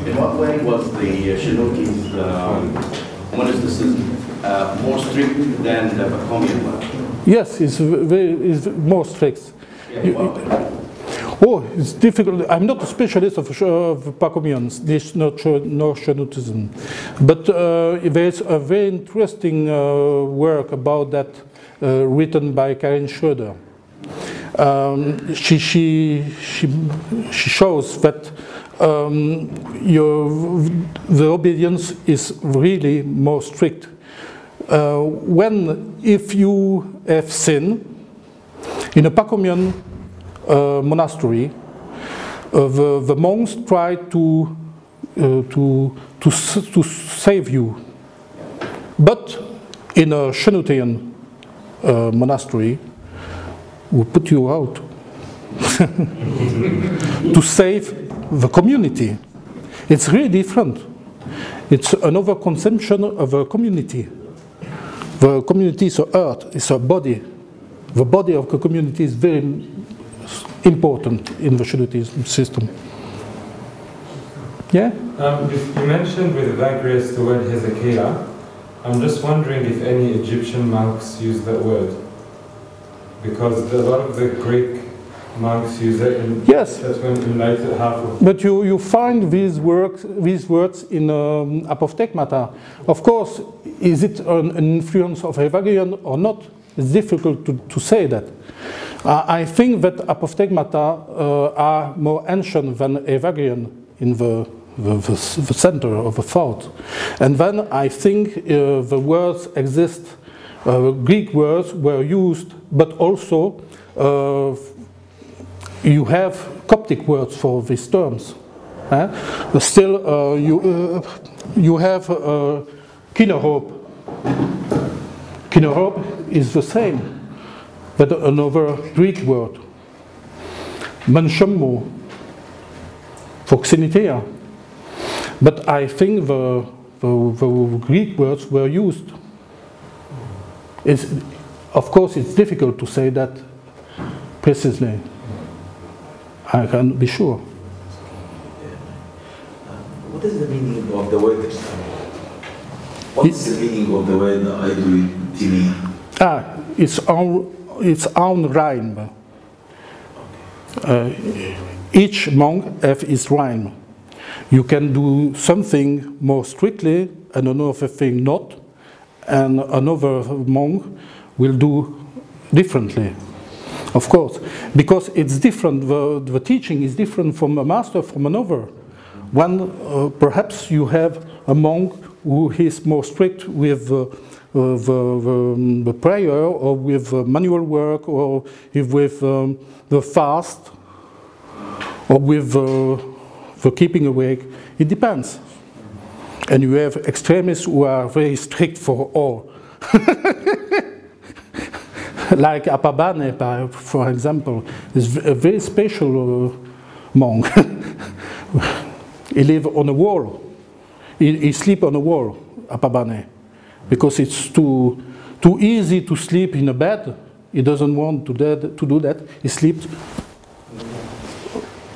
In what way was the Chinooki's monasticism more strict than the Pacomian one? Yes, it's more strict. Oh, it's difficult. I'm not a specialist of Pacomians, nor Chinootism. But there's a very interesting work about that written by Karin Schroeder. She shows that the obedience is really more strict. If you have sin, in a Pacomian monastery, the monks try to save you, but in a Chinootian monastery, we put you out to save the community. It's really different. It's another conception of a community. The community is a earth, it's a body. The body of the community is very important in the Chinootism system. Yeah? You mentioned with Evagrius the word Hezekiah. I'm just wondering if any Egyptian monks use that word. Because a lot of the Greek monks use it, and yes. That's when in later half of... But you find these words in Apophthegmata. Of course, is it an influence of Evagrian or not? It's difficult to say that. I think that Apophthegmata are more ancient than Evagrian in the center of the thought. And then I think the words exist. Greek words were used, but also you have Coptic words for these terms. Still, you have Kinerope. Kinerope is the same, but another Greek word. Manchamo for Xenitea. But I think the Greek words were used. Of course, it's difficult to say that precisely. I can't be sure. What is the meaning of the word? What's the meaning of the word idolatry? Its own rhyme. Each monk has his rhyme. You can do something more strictly and another thing not, and another monk will do differently. Of course, because it's different, the teaching is different from a master from another. Perhaps you have a monk who is more strict with the prayer, or with manual work, or with the fast, or with the keeping awake. It depends. And you have extremists who are very strict for all. Like Apabane, for example, is a very special monk. He lives on a wall. He sleeps on a wall, Apabane, because it's too easy to sleep in a bed. He doesn't want to do that. He sleeps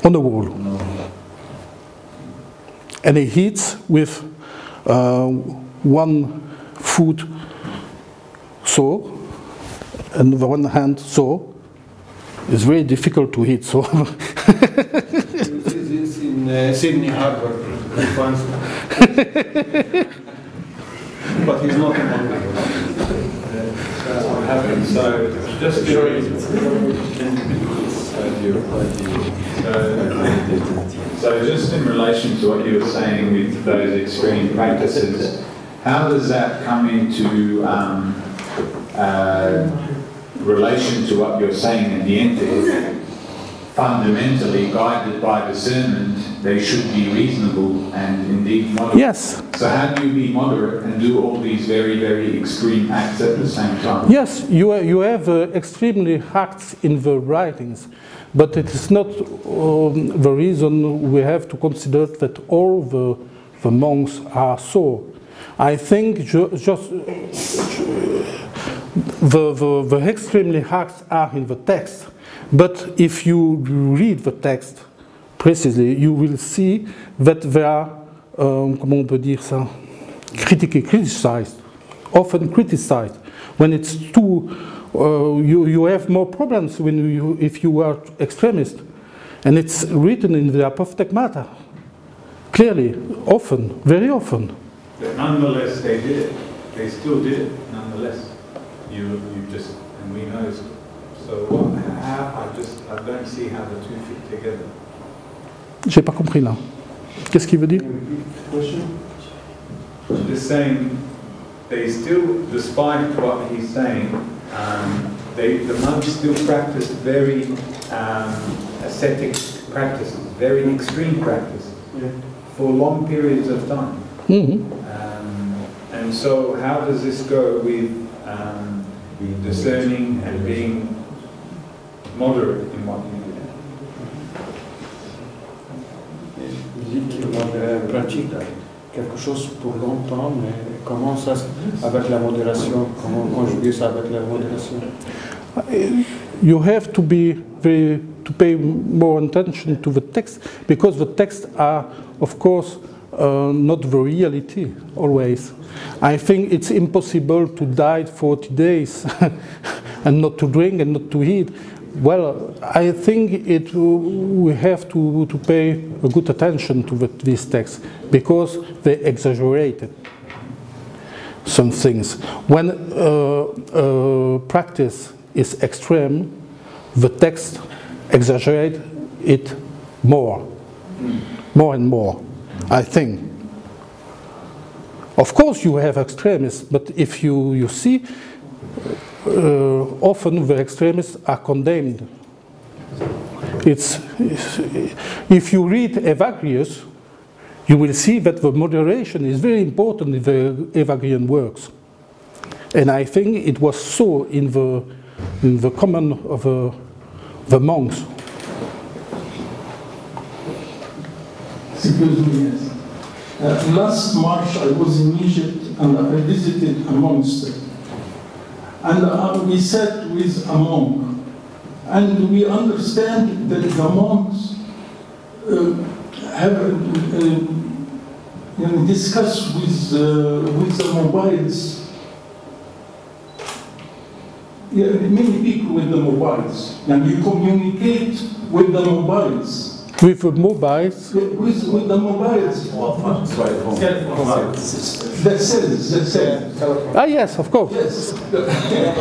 on the wall. And he eats with one foot so, and the one hand so. It's very difficult to eat so. This is in Sydney Harbour, but he's not in Malvez. That's what happened. So just so just in relation to what you were saying with those extreme practices, how does that come into relation to what you're saying at the end there? Fundamentally guided by discernment, they should be reasonable and indeed moderate. Yes. So how do you be moderate and do all these very, very extreme acts at the same time? Yes, you have extremely acts in the writings, but it is not the reason we have to consider that all the monks are so. I think just the extremely acts are in the text. But if you read the text precisely, you will see that they are, comment on peut dire ça, criticized, often criticized. When it's too, you have more problems when if you are extremist. And it's written in the Apophthegmata, clearly, often, very often. But nonetheless, they did it. They still did it, nonetheless. You just, and we know. So I don't see how the two fit together. J'ai pas compris là. Qu'est-ce qu'il veut dire? Just saying, they still, despite what he's saying, the monks still practiced very ascetic practices, very extreme practice, for long periods of time. And so how does this go with discerning and being moderate in what you do? Il dit qu'il pratique quelque chose pour longtemps, mais comment ça, avec la modération, comment conjuguer ça avec la modération? You have to pay more attention to the text, because the texts are, of course, not the reality always. I think it's impossible to diet 40 days and not to drink and not to eat. Well, I think we have to pay a good attention to these texts, because they exaggerated some things. When practice is extreme, the text exaggerate it more and more, I think. Of course you have extremists, but if you see, often the extremists are condemned. If you read Evagrius, you will see that the moderation is very important in the Evagrian works. And I think it was so in the common of the monks. Excuse me, yes. Last March I was in Egypt and I visited a monastery. And we sat with a monk. And we understand that the monks have discussed with the mobiles. Many people with the mobiles. And you communicate with the mobiles. With the mobiles? With the mobiles. The cells. Ah, yes, of course. Yes. But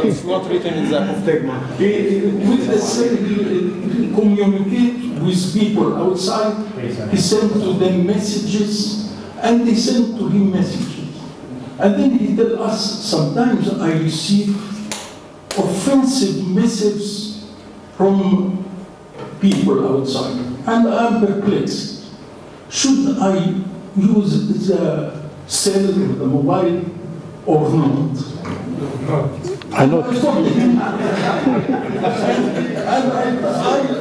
it's not written in the Apophthegma. With the cell, he communicate with people outside. He sent to them messages, and they sent to him messages. And then he tell us, sometimes I receive offensive messages from people outside, and I'm perplexed. Should I use the cell in the mobile or not? I know. And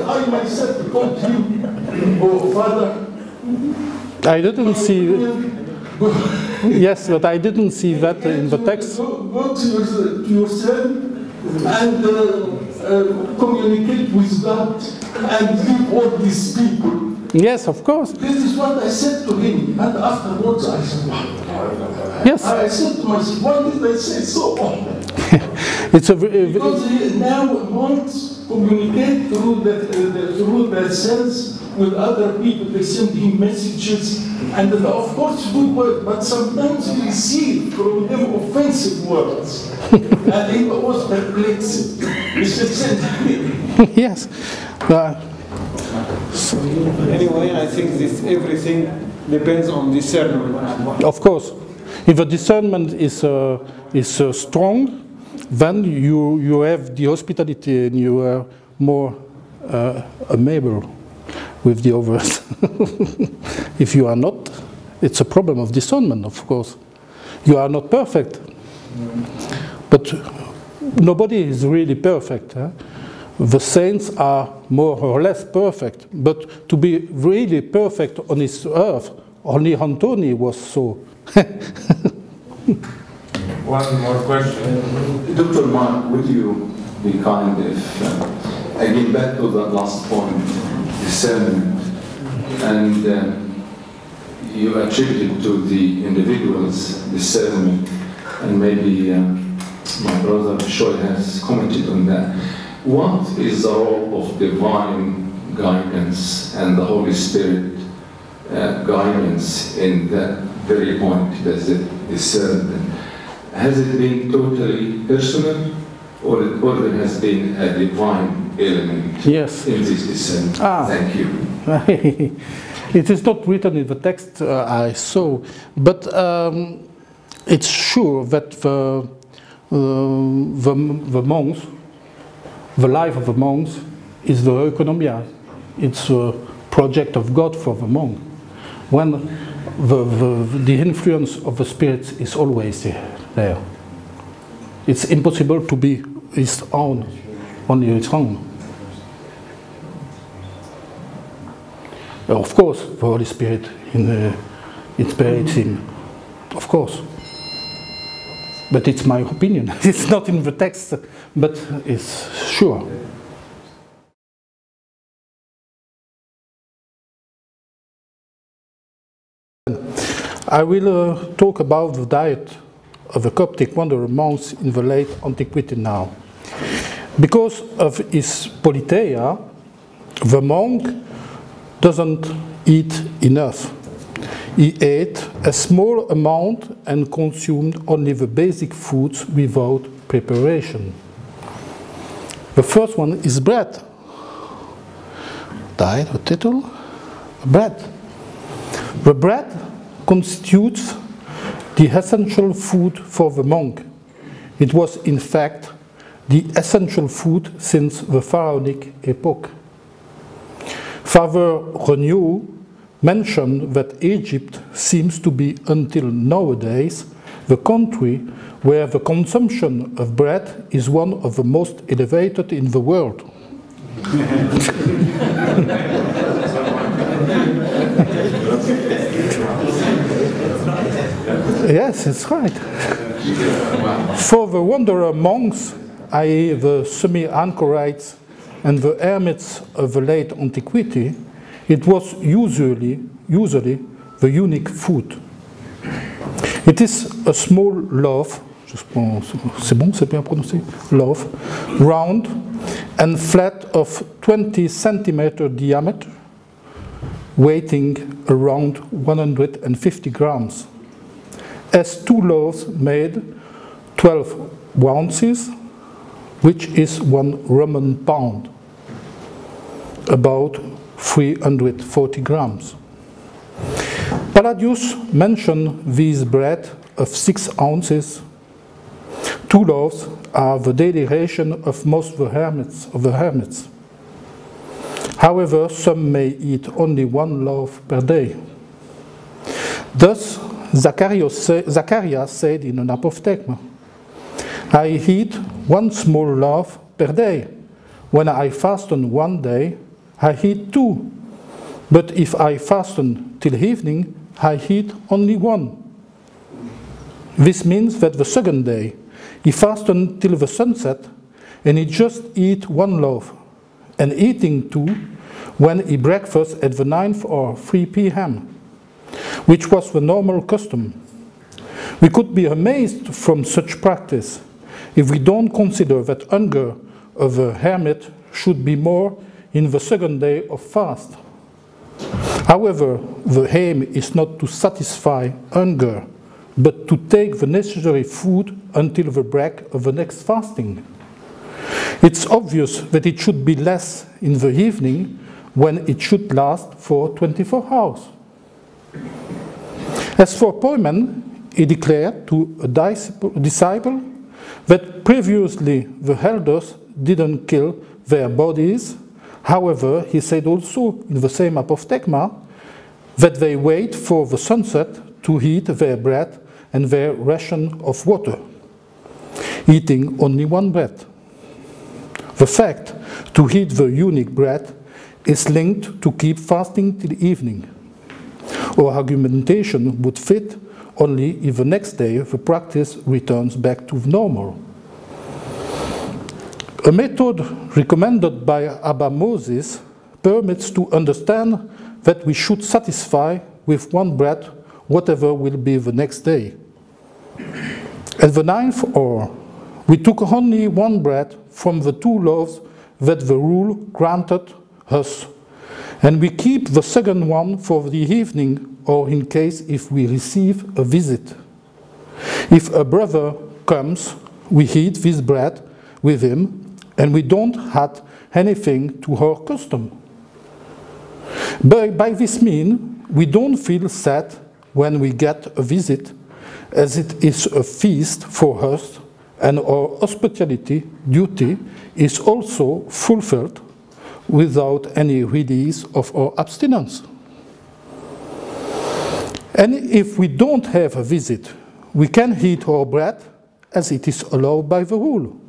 I myself told him, oh Father, I didn't see. Yes, but I didn't see that in the text. Go to yourself and communicate with God and leave all these people. Yes, of course. This is what I said to him, and afterwards I said, yes. I said to myself, why did I say so? It's a because now monks communicate through their cells with other people. They send him messages, and of course good words, but sometimes we receive from them offensive words. And it was perplexing. He said, yes. Anyway, I think this everything depends on discernment. Of course, if the discernment is strong, then you have the hospitality and you are more amenable with the others. If you are not, it's a problem of discernment, of course. You are not perfect, but nobody is really perfect. Huh? The saints are more or less perfect, but to be really perfect on this earth, only Anthony was so. One more question. Dr. Marc, would you be kind if, again back to that last point, discernment, and you attributed to the individual's discernment, and maybe my brother Shoy has commented on that. What is the role of divine guidance and the Holy Spirit guidance in that very point? Does it discern? Has it been totally personal, or there has been a divine element yes. in this discernment? Thank you. It is not written in the text I saw, but it's sure that the monks, the life of the monks is the oikonomia. It's a project of God for the monk. When the influence of the spirits is always there. It's impossible to be his own, only his own. Of course, the Holy Spirit inspires him, of course. But it's my opinion. It's not in the text, but it's sure. I will talk about the diet of the Coptic wanderer monks in the late Antiquity now. Because of his politeia, the monk doesn't eat enough. He ate a small amount and consumed only the basic foods without preparation. The first one is bread. Diet, the title, bread. The bread constitutes the essential food for the monk. It was in fact the essential food since the pharaonic epoch. Father Renew mentioned that Egypt seems to be, until nowadays, the country where the consumption of bread is one of the most elevated in the world. Yes, it's right. For the wanderer monks, i.e. the semi-anchorites and the hermits of the late Antiquity, it was usually the unique food. It is a small loaf, loaf, round and flat of 20 centimeter diameter, weighing around 150 grams. As two loaves made 12 ounces, which is 1 Roman pound, about 340 grams. Palladius mentioned this bread of 6 ounces. 2 loaves are the daily ration of most of the hermits. However, some may eat only 1 loaf per day. Thus, Zacharias said in an apophthegma, I eat 1 small loaf per day. When I fasten 1 day, I eat 2. But if I fasten till evening, I eat only 1. This means that the second day, he fastened till the sunset, and he just eat one loaf, and eating two when he breakfast at the 9th or 3 p.m., which was the normal custom. We could be amazed from such practice if we don't consider that hunger of a hermit should be more in the second day of fast. However, the aim is not to satisfy hunger, but to take the necessary food until the break of the next fasting. It's obvious that it should be less in the evening when it should last for 24 hours. As for Poimen, he declared to a disciple that previously the elders didn't kill their bodies. However, he said also in the same apophthegma that they wait for the sunset to eat their bread and their ration of water, eating only one bread. The fact to eat the unique bread is linked to keep fasting till evening. Our argumentation would fit only if the next day the practice returns back to normal. A method recommended by Abba Moses permits to understand that we should satisfy with one bread whatever will be the next day. At the 9th hour, we took only one bread from the 2 loaves that the rule granted us, and we keep the second one for the evening or in case if we receive a visit. If a brother comes, we eat this bread with him, and we don't add anything to our custom. By this means, we don't feel sad when we get a visit, as it is a feast for us, and our hospitality duty is also fulfilled without any release of our abstinence. And if we don't have a visit, we can eat our bread as it is allowed by the rule.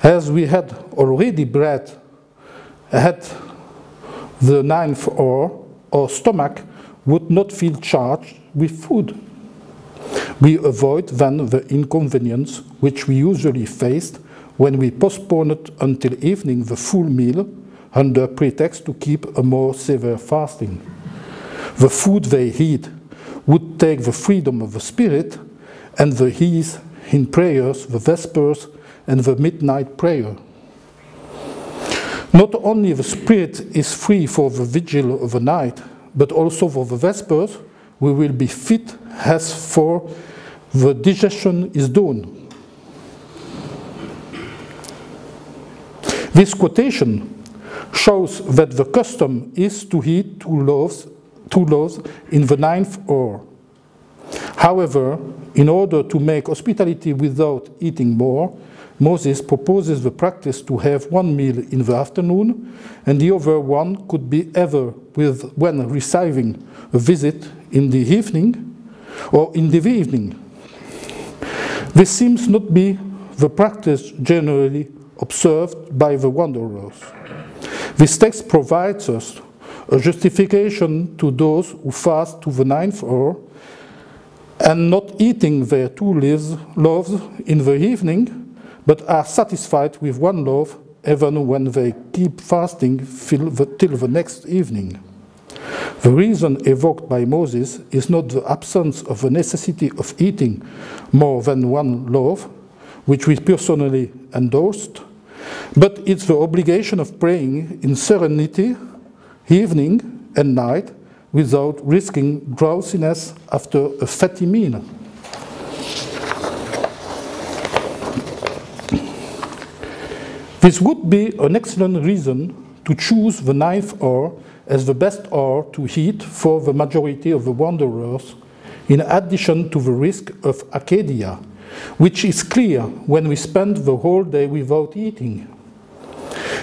As we had already bread at the 9th hour, our stomach would not feel charged with food. We avoid then the inconvenience which we usually faced when we postponed until evening the full meal under pretext to keep a more severe fasting. The food they eat would take the freedom of the spirit and the ease in prayers, the vespers, and the midnight prayer. Not only the spirit is free for the vigil of the night, but also for the vespers, we will be fit as for the digestion is done. This quotation shows that the custom is to eat two loaves in the 9th hour. However, in order to make hospitality without eating more, Moses proposes the practice to have one meal in the afternoon, and the other one could be either when receiving a visit in the evening or in the evening. This seems not be the practice generally observed by the wanderers. This text provides us a justification to those who fast to the 9th hour and not eating their 2 loaves in the evening, but are satisfied with one loaf even when they keep fasting till the next evening. The reason evoked by Moses is not the absence of the necessity of eating more than one loaf, which we personally endorsed, but it's the obligation of praying in serenity, evening and night, without risking drowsiness after a fatty meal. This would be an excellent reason to choose the 9th hour as the best hour to eat for the majority of the wanderers, in addition to the risk of acedia, which is clear when we spend the whole day without eating.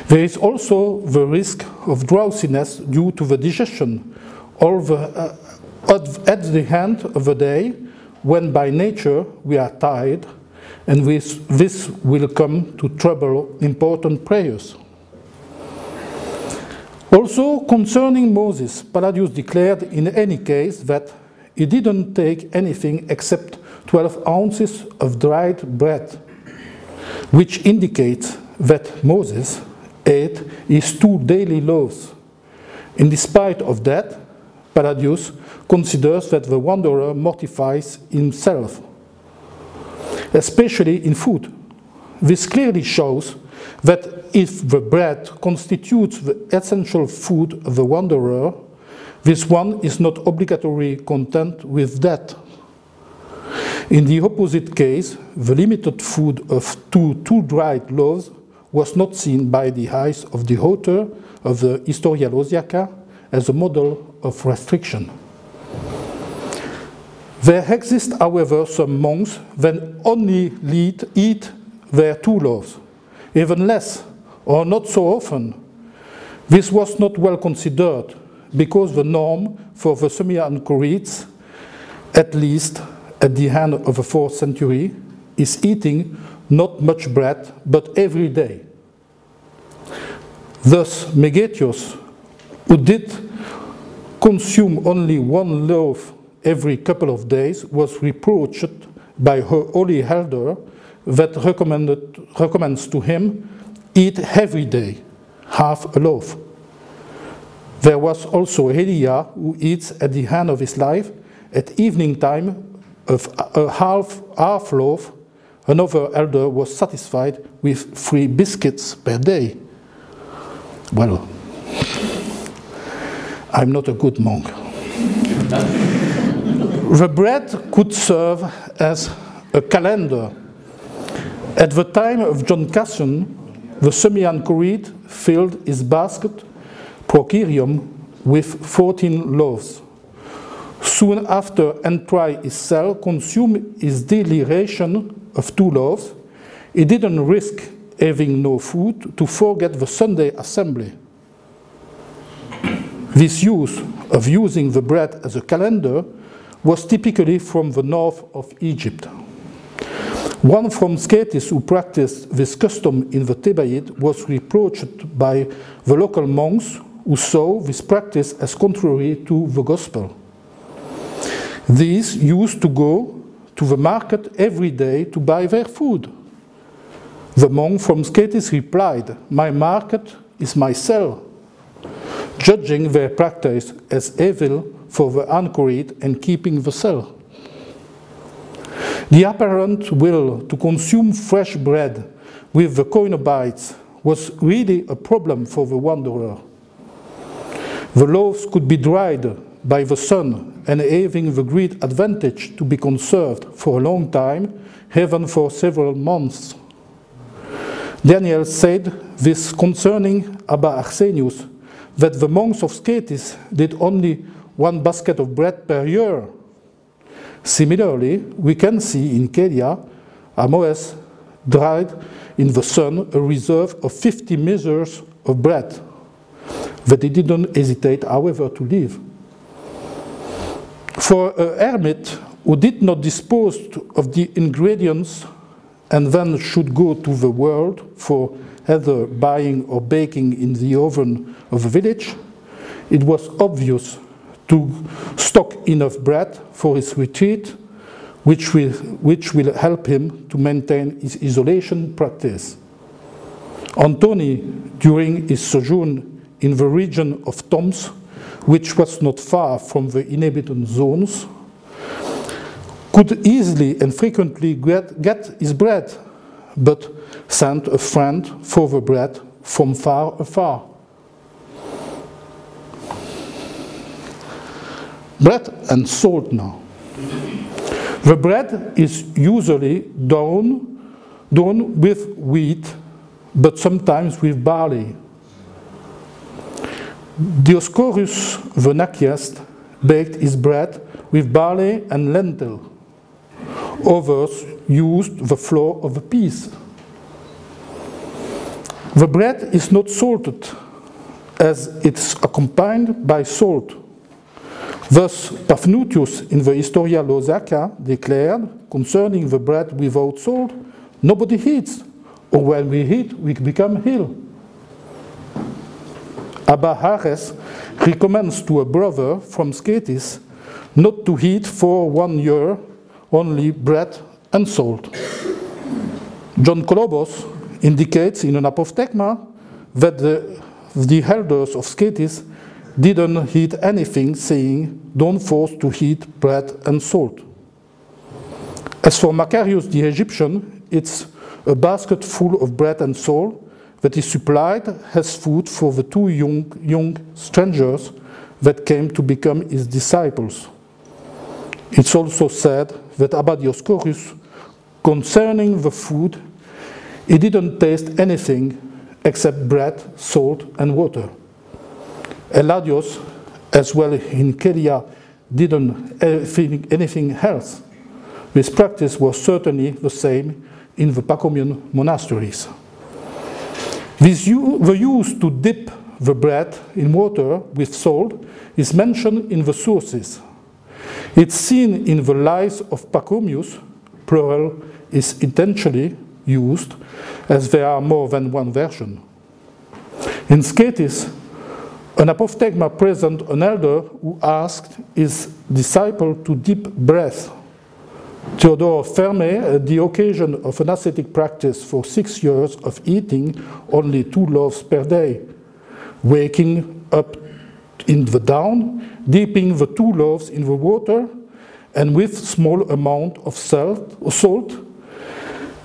There is also the risk of drowsiness due to the digestion, or at the end of the day, when by nature we are tired, and this will come to trouble important prayers. Also, concerning Moses, Palladius declared in any case that he didn't take anything except 12 ounces of dried bread. which indicates that Moses ate his 2 daily loaves. In despite of that, Palladius considers that the wanderer mortifies himself, especially in food. This clearly shows that if the bread constitutes the essential food of the wanderer, this one is not obligatory content with that. In the opposite case, the limited food of two dried loaves was not seen by the eyes of the author of the Historia Lausiaca as a model of restriction. There exist, however, some monks that only eat their 2 loaves, even less, or not so often. This was not well considered, because the norm for the semi-Anchorites, at least at the end of the 4th century, is eating not much bread, but every day. Thus, Megetius, who did consume only 1 loaf every couple of days, was reproached by her holy elder that recommends to him, eat every day, half a loaf. There was also Elia, who eats at the end of his life, at evening time, of a half loaf. Another elder was satisfied with 3 biscuits per day. Well, I'm not a good monk. The bread could serve as a calendar. At the time of John Cassian, the semi-Anchorite filled his basket, Procerium, with 14 loaves. Soon after Antri his cell consumed his daily ration of 2 loaves, he didn't risk having no food to forget the Sunday assembly. This use of using the bread as a calendar was typically from the north of Egypt. One from Scetis who practiced this custom in the Thebaid was reproached by the local monks who saw this practice as contrary to the gospel. These used to go to the market every day to buy their food. The monk from Scetis replied, "My market is my cell," judging their practice as evil for the Anchorite and keeping the cell. The apparent will to consume fresh bread with the Coenobites was really a problem for the wanderer. The loaves could be dried by the sun, and having the great advantage to be conserved for a long time, even for several months. Daniel said this concerning Abba Arsenius, that the monks of Scetis did only 1 basket of bread per year. Similarly, we can see in Kelia, Amoes dried in the sun a reserve of 50 measures of bread, that he didn't hesitate, however, to leave. For a hermit who did not dispose of the ingredients and then should go to the world for either buying or baking in the oven of a village, it was obvious to stock enough bread for his retreat, which will help him to maintain his isolation practice. Antony, during his sojourn in the region of Toms, which was not far from the inhabited zones, could easily and frequently get his bread, but sent a friend for the bread from far afar. Bread and salt now. The bread is usually done with wheat, but sometimes with barley. Dioscorus the Nakiast baked his bread with barley and lentil. Others used the flour of the peas. The bread is not salted, as it's accompanied by salt. Thus, Paphnutius in the Historia Lausiaca declared, concerning the bread without salt, nobody eats, or when we eat, we become ill. Abba Hares recommends to a brother from Scetis not to eat for 1 year only bread and salt. John Colobos indicates in an apophthegma that the elders of Scetis didn't eat anything, saying, "Don't force to eat bread and salt." As for Macarius the Egyptian, it's a basket full of bread and salt that is supplied as food for the two young strangers that came to become his disciples. It's also said that about Dioscorus, concerning the food, he didn't taste anything except bread, salt, and water. Eladios, as well in Kelia, didn't anything else. This practice was certainly the same in the Pacomian monasteries. The use to dip the bread in water with salt is mentioned in the sources. It's seen in the Lives of Pachomius, plural is intentionally used, as there are more than one version. In Scetis, an apophthegma present an elder who asked his disciple to dip bread. Theodore Ferme, at the occasion of an ascetic practice for 6 years of eating only 2 loaves per day, waking up in the dawn, dipping the 2 loaves in the water, and with small amount of salt,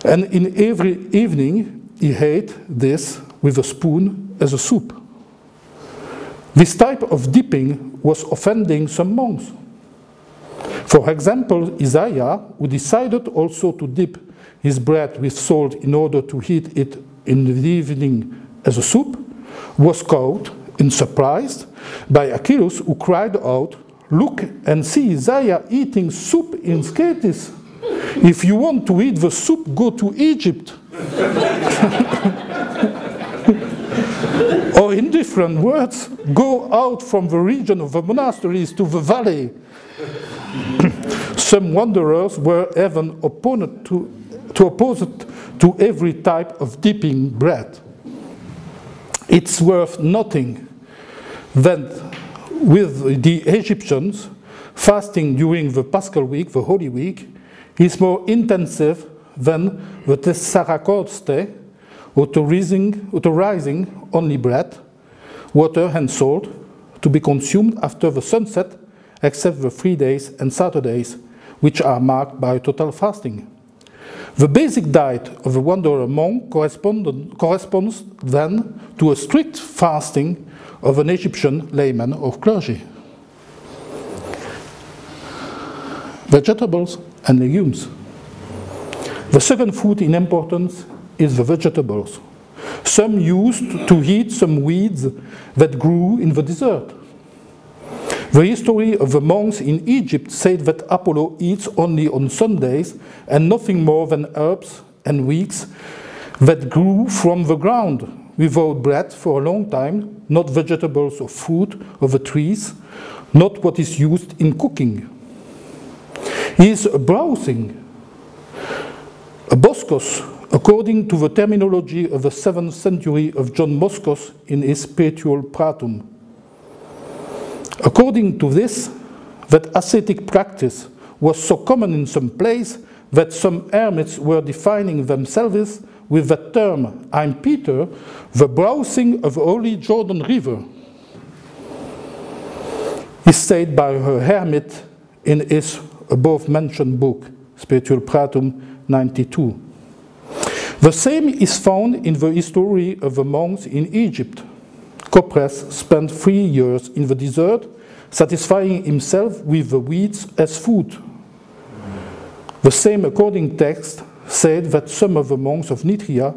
and in every evening he ate this with a spoon as a soup. This type of dipping was offending some monks. For example, Isaiah, who decided also to dip his bread with salt in order to eat it in the evening as a soup, was caught and surprised by Achilles, who cried out, "Look and see Isaiah eating soup in Scetis. If you want to eat the soup, go to Egypt." Or in different words, go out from the region of the monasteries to the valley. Some wanderers were even opposed to every type of dipping bread. It's worth noting that with the Egyptians, fasting during the Paschal week, the Holy Week, is more intensive than the SACOTC, authorizing only bread, water and salt to be consumed after the sunset, except the 3 days and Saturdays, which are marked by total fasting. The basic diet of a wanderer monk corresponds then to a strict fasting of an Egyptian layman or clergy. Vegetables and legumes. The second food in importance is the vegetables. Some used to eat some weeds that grew in the desert. The history of the monks in Egypt said that Apollo eats only on Sundays and nothing more than herbs and weeds that grew from the ground without bread for a long time, not vegetables or fruit of the trees, not what is used in cooking. He is browsing. A Boscos, according to the terminology of the 7th century of John Boscos in his Spiritual Pratum. According to this, that ascetic practice was so common in some place that some hermits were defining themselves with the term, "I'm Peter, the browsing of Holy Jordan River," is said by a hermit in his above-mentioned book, Spiritual Pratum 92. The same is found in the history of the monks in Egypt. Copres spent 3 years in the desert, satisfying himself with the weeds as food. The same according text said that some of the monks of Nitria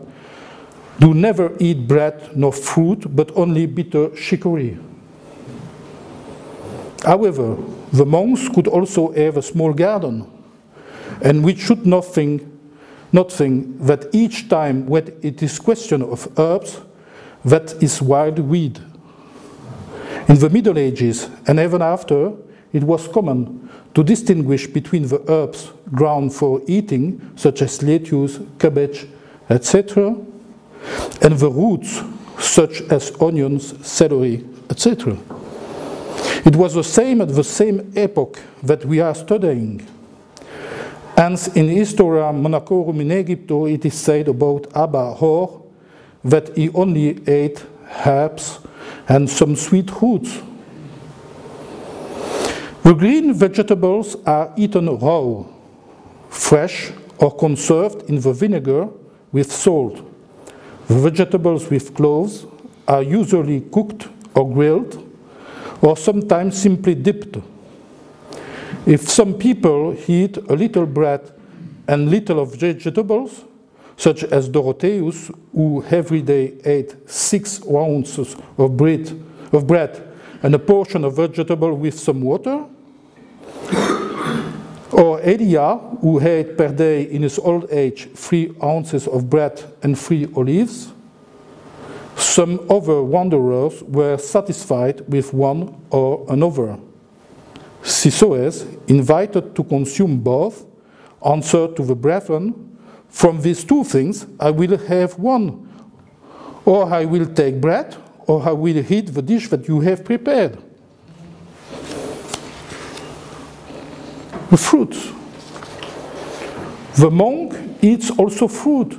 do never eat bread nor fruit, but only bitter chicory. However, the monks could also have a small garden, and we should not think that each time when it is question of herbs, that is wild weed. In the Middle Ages, and even after, it was common to distinguish between the herbs ground for eating, such as lettuce, cabbage, etc., and the roots, such as onions, celery, etc. It was the same at the same epoch that we are studying. Hence, in Historia Monacorum in Egypto, it is said about Abba Hor that he only ate herbs and some sweet roots. The green vegetables are eaten raw, fresh, or conserved in the vinegar with salt. The vegetables with cloves are usually cooked or grilled, or sometimes simply dipped. If some people eat a little bread and little of vegetables, such as Dorotheus, who every day ate 6 ounces of bread and a portion of vegetable with some water, or Elia, who ate per day in his old age 3 ounces of bread and 3 olives, some other wanderers were satisfied with one or another. Cisoes, invited to consume both, answered to the brethren, "From these 2 things I will have one, or I will take bread, or I will eat the dish that you have prepared." The fruits. The monk eats also fruit,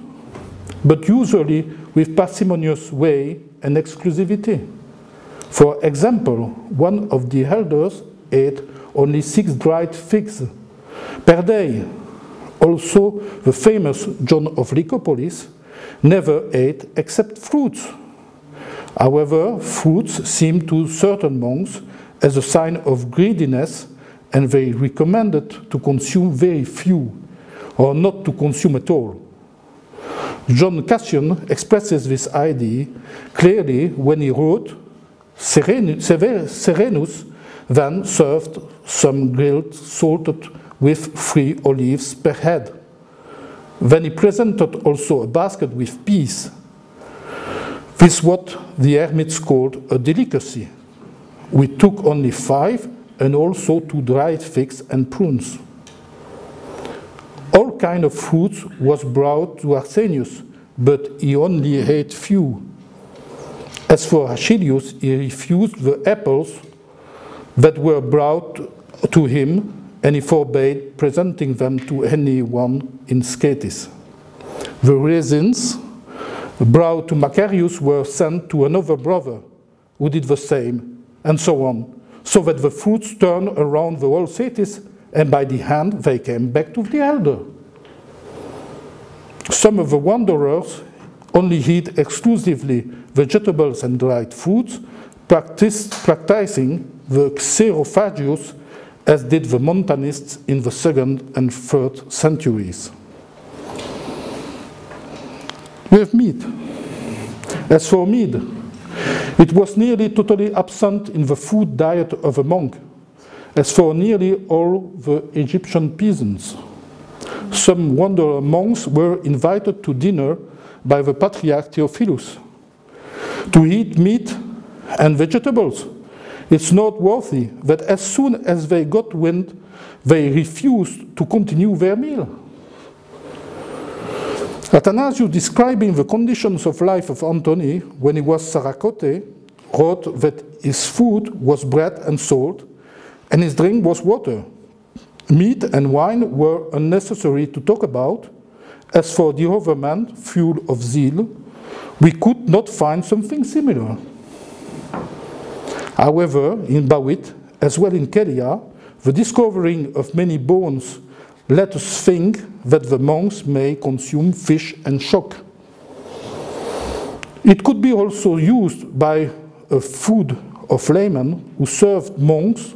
but usually with parsimonious way and exclusivity. For example, one of the elders ate only 6 dried figs per day. Also, the famous John of Lycopolis never ate except fruits. However, fruits seem to certain monks as a sign of greediness, and they recommended to consume very few, or not to consume at all. John Cassian expresses this idea clearly when he wrote, Serenus then served some grilled salted with 3 olives per head. Then he presented also a basket with peas. This is what the hermits called a delicacy. We took only 5 and also 2 dried figs and prunes. All kind of fruits was brought to Arsenius, but he only ate few. As for Achilles, he refused the apples that were brought to him, and he forbade presenting them to anyone in Scetis. The raisins brought to Macarius were sent to another brother, who did the same, and so on, so that the fruits turned around the whole Scetis, and by the hand they came back to the elder. Some of the wanderers only eat exclusively vegetables and dried fruits, practicing the xerophagius as did the Montanists in the 2nd and 3rd centuries. We have meat. As for meat, it was nearly totally absent in the food diet of a monk, as for nearly all the Egyptian peasants. Some wanderer monks were invited to dinner by the Patriarch Theophilus to eat meat and vegetables. It's noteworthy that as soon as they got wind, they refused to continue their meal. Athanasius, describing the conditions of life of Antony when he was Saracote, wrote that his food was bread and salt, and his drink was water. Meat and wine were unnecessary to talk about. As for the other man, full of zeal, we could not find something similar. However, in Bawit, as well in Kelia, the discovering of many bones let us think that the monks may consume fish and shock. It could be also used by a food of laymen who served monks,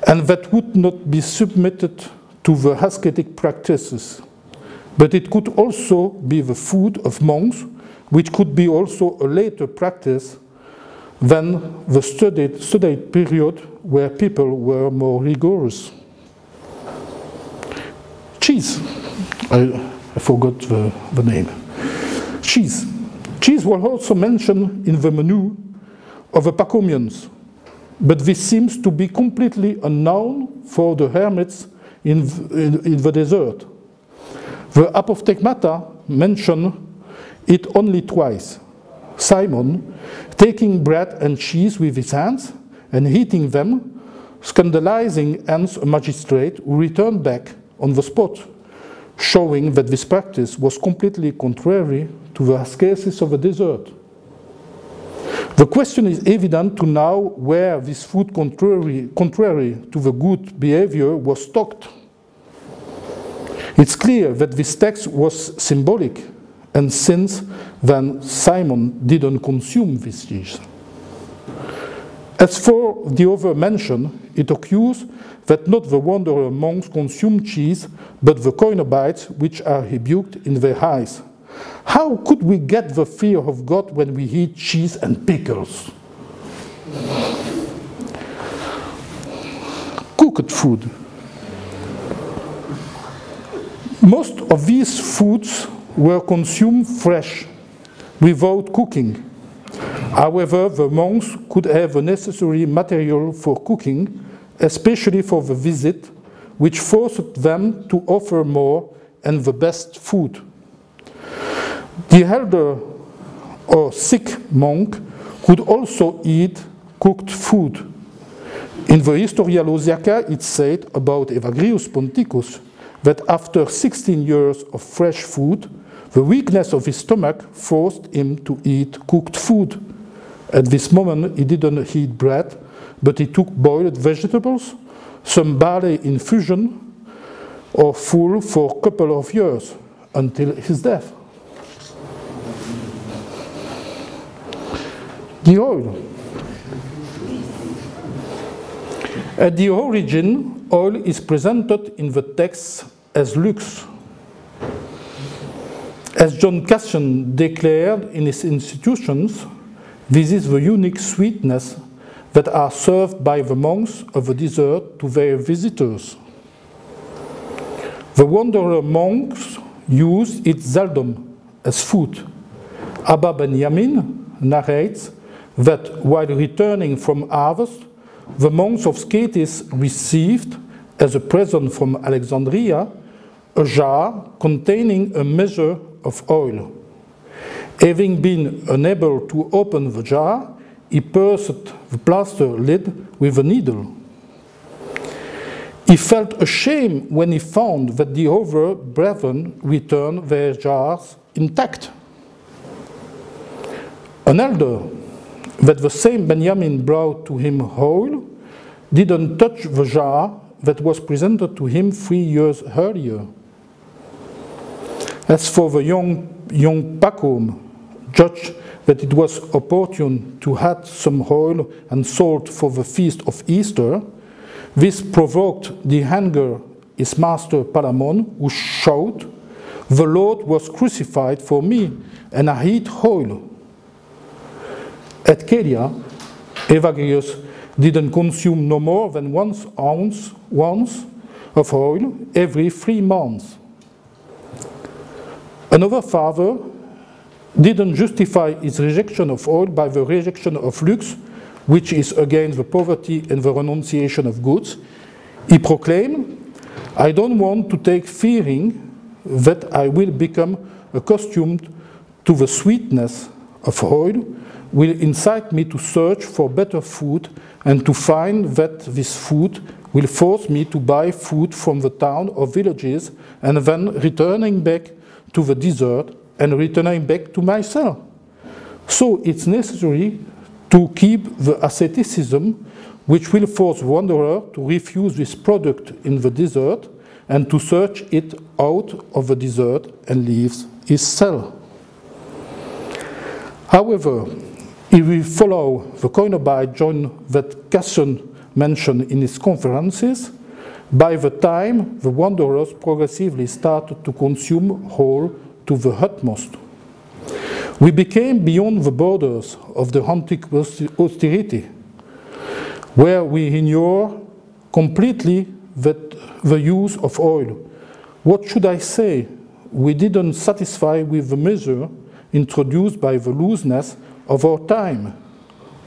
and that would not be submitted to the ascetic practices. But it could also be the food of monks, which could be also a later practice than the studied period where people were more rigorous. Cheese. I forgot the name. Cheese. Cheese was also mentioned in the menu of the Pachomians, but this seems to be completely unknown for the hermits in the desert. The Apophthegmata mention it only twice. Simon, taking bread and cheese with his hands and eating them, scandalizing hence a magistrate who returned back on the spot, showing that this practice was completely contrary to the ascesis of the desert. The question is evident to now where this food contrary to the good behavior was stocked. It's clear that this text was symbolic, and since then Simon didn't consume this cheese. As for the other mention, it occurs that not the wanderer monks consume cheese, but the Coenobites, which are rebuked in their eyes. How could we get the fear of God when we eat cheese and pickles? Cooked food. Most of these foods were consumed fresh, without cooking. However, the monks could have the necessary material for cooking, especially for the visit, which forced them to offer more and the best food. The elder or sick monk could also eat cooked food. In the Historia Lausiaca, it's said about Evagrius Ponticus that after 16 years of fresh food, the weakness of his stomach forced him to eat cooked food. At this moment, he didn't eat bread, but he took boiled vegetables, some barley infusion, or full for a couple of years, until his death. The oil. At the origin, oil is presented in the text as lux. As John Cassian declared in his Institutions, this is the unique sweetness that are served by the monks of the desert to their visitors. The wanderer monks use its zeldom as food. Abba Benjamin narrates that while returning from harvest, the monks of Scetis received, as a present from Alexandria, a jar containing a measure of oil. Having been unable to open the jar, he pierced the plaster lid with a needle. He felt ashamed when he found that the other brethren returned their jars intact. An elder that the same Benjamin brought to him whole didn't touch the jar that was presented to him 3 years earlier. As for the young Pacom, judged that it was opportune to add some oil and salt for the feast of Easter, this provoked the anger his master Palamon, who shouted, "The Lord was crucified for me, and I eat oil." At Celia, Evagrius didn't consume no more than 1 ounce of oil every 3 months. Another father didn't justify his rejection of oil by the rejection of lux, which is against the poverty and the renunciation of goods. He proclaimed, "I don't want to take fearing that I will become accustomed to the sweetness of oil, will incite me to search for better food and to find that this food will force me to buy food from the town or villages and then returning back to the desert and returning back to my cell. So it's necessary to keep the asceticism which will force wanderer to refuse this product in the desert and to search it out of the desert and leave his cell." However, if we follow the Coenobite John that Cassian mentioned in his conferences, by the time the wanderers progressively started to consume whole to the utmost. We became beyond the borders of the antique austerity, where we ignore completely the use of oil. What should I say? We didn't satisfy with the measure introduced by the looseness of our time.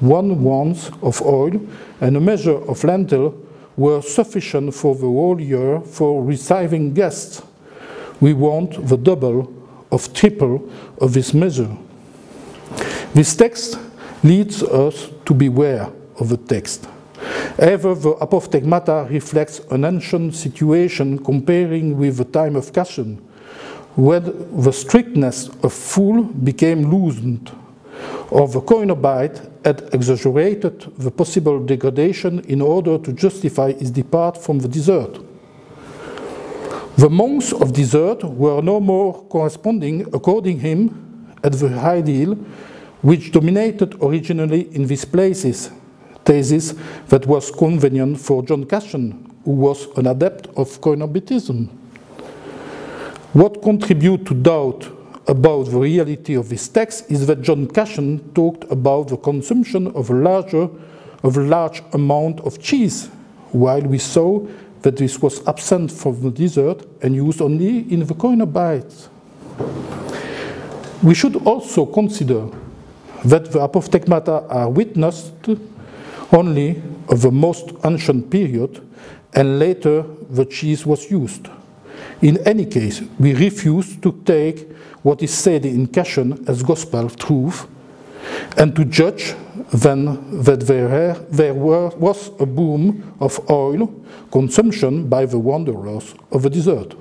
1 ounce of oil and a measure of lentil were sufficient for the whole year for receiving guests. We want the double of triple of this measure. This text leads us to beware of the text. However, the apophthegmata reflects an ancient situation comparing with the time of Cassion, when the strictness of full became loosened, or the Coenobite had exaggerated the possible degradation in order to justify his depart from the desert. The monks of desert were no more corresponding, according him, at the ideal which dominated originally in these places, thesis that was convenient for John Cassian, who was an adept of Coenobitism. What contributes to doubt about the reality of this text is that John Cassian talked about the consumption of a large amount of cheese, while we saw that this was absent from the desert and used only in the Coenobites. We should also consider that the apophthegmata are witnessed only of the most ancient period, and later the cheese was used. In any case, we refuse to take what is said in Cassian as gospel truth, and to judge then that there was a boom of oil consumption by the wanderers of the desert.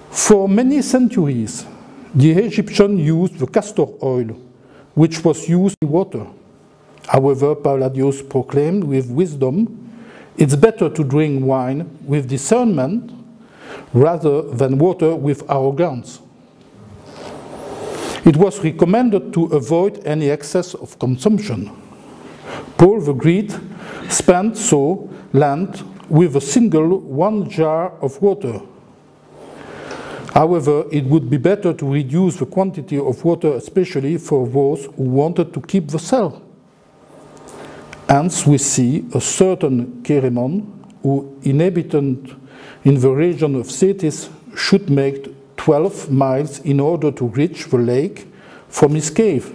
For many centuries, the Egyptians used the castor oil, which was used in water. However, Palladius proclaimed with wisdom, it's better to drink wine with discernment rather than water with arrogance. It was recommended to avoid any excess of consumption. Paul the Great spent so Lent with a single 1 jar of water. However, it would be better to reduce the quantity of water, especially for those who wanted to keep the cell. Hence, we see a certain Cheremon, who inhabitant in the region of Cetis, should make 12 miles in order to reach the lake from his cave.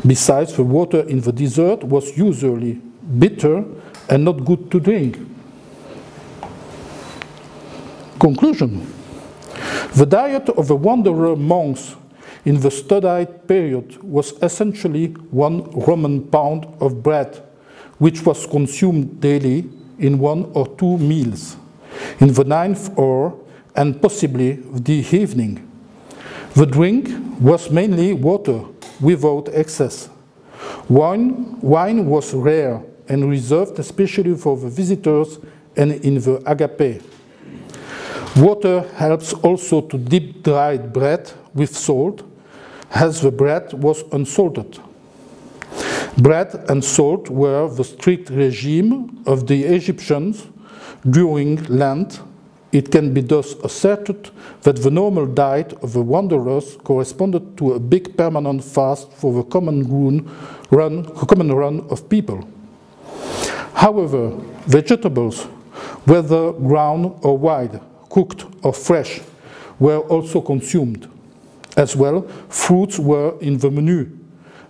Besides, the water in the desert was usually bitter and not good to drink. Conclusion. The diet of the wanderer monks in the Studite period was essentially 1 Roman pound of bread, which was consumed daily in 1 or 2 meals, in the 9th hour and possibly the evening. The drink was mainly water, without excess. Wine was rare and reserved especially for the visitors and in the agape. Water helps also to dip dried bread with salt, as the bread was unsalted. Bread and salt were the strict regime of the Egyptians during Lent. It can be thus asserted that the normal diet of the wanderers corresponded to a big permanent fast for the common run of people. However, vegetables, whether ground or wild, cooked or fresh, were also consumed. As well, fruits were in the menu,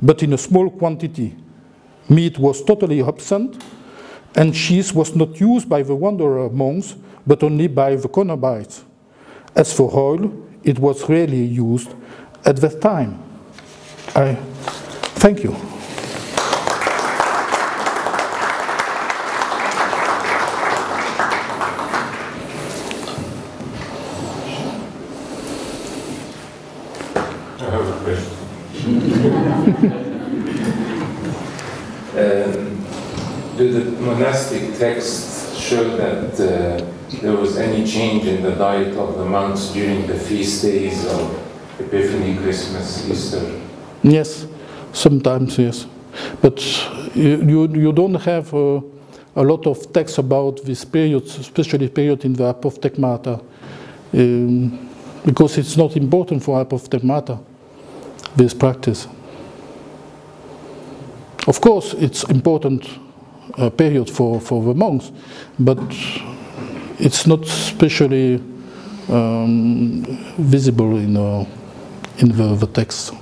but in a small quantity. Meat was totally absent, and cheese was not used by the wanderer monks, but only by the Coenobites. As for oil, it was rarely used at that time. Thank you. I have a question. Do the monastic texts show that there was any change in the diet of the monks during the feast days of Epiphany, Christmas, Easter? Yes, sometimes yes. But you don't have a lot of texts about this period, especially period in the apophthegmata, because it's not important for apophthegmata, this practice. Of course, it's important period for the monks, but it's not especially visible in the text.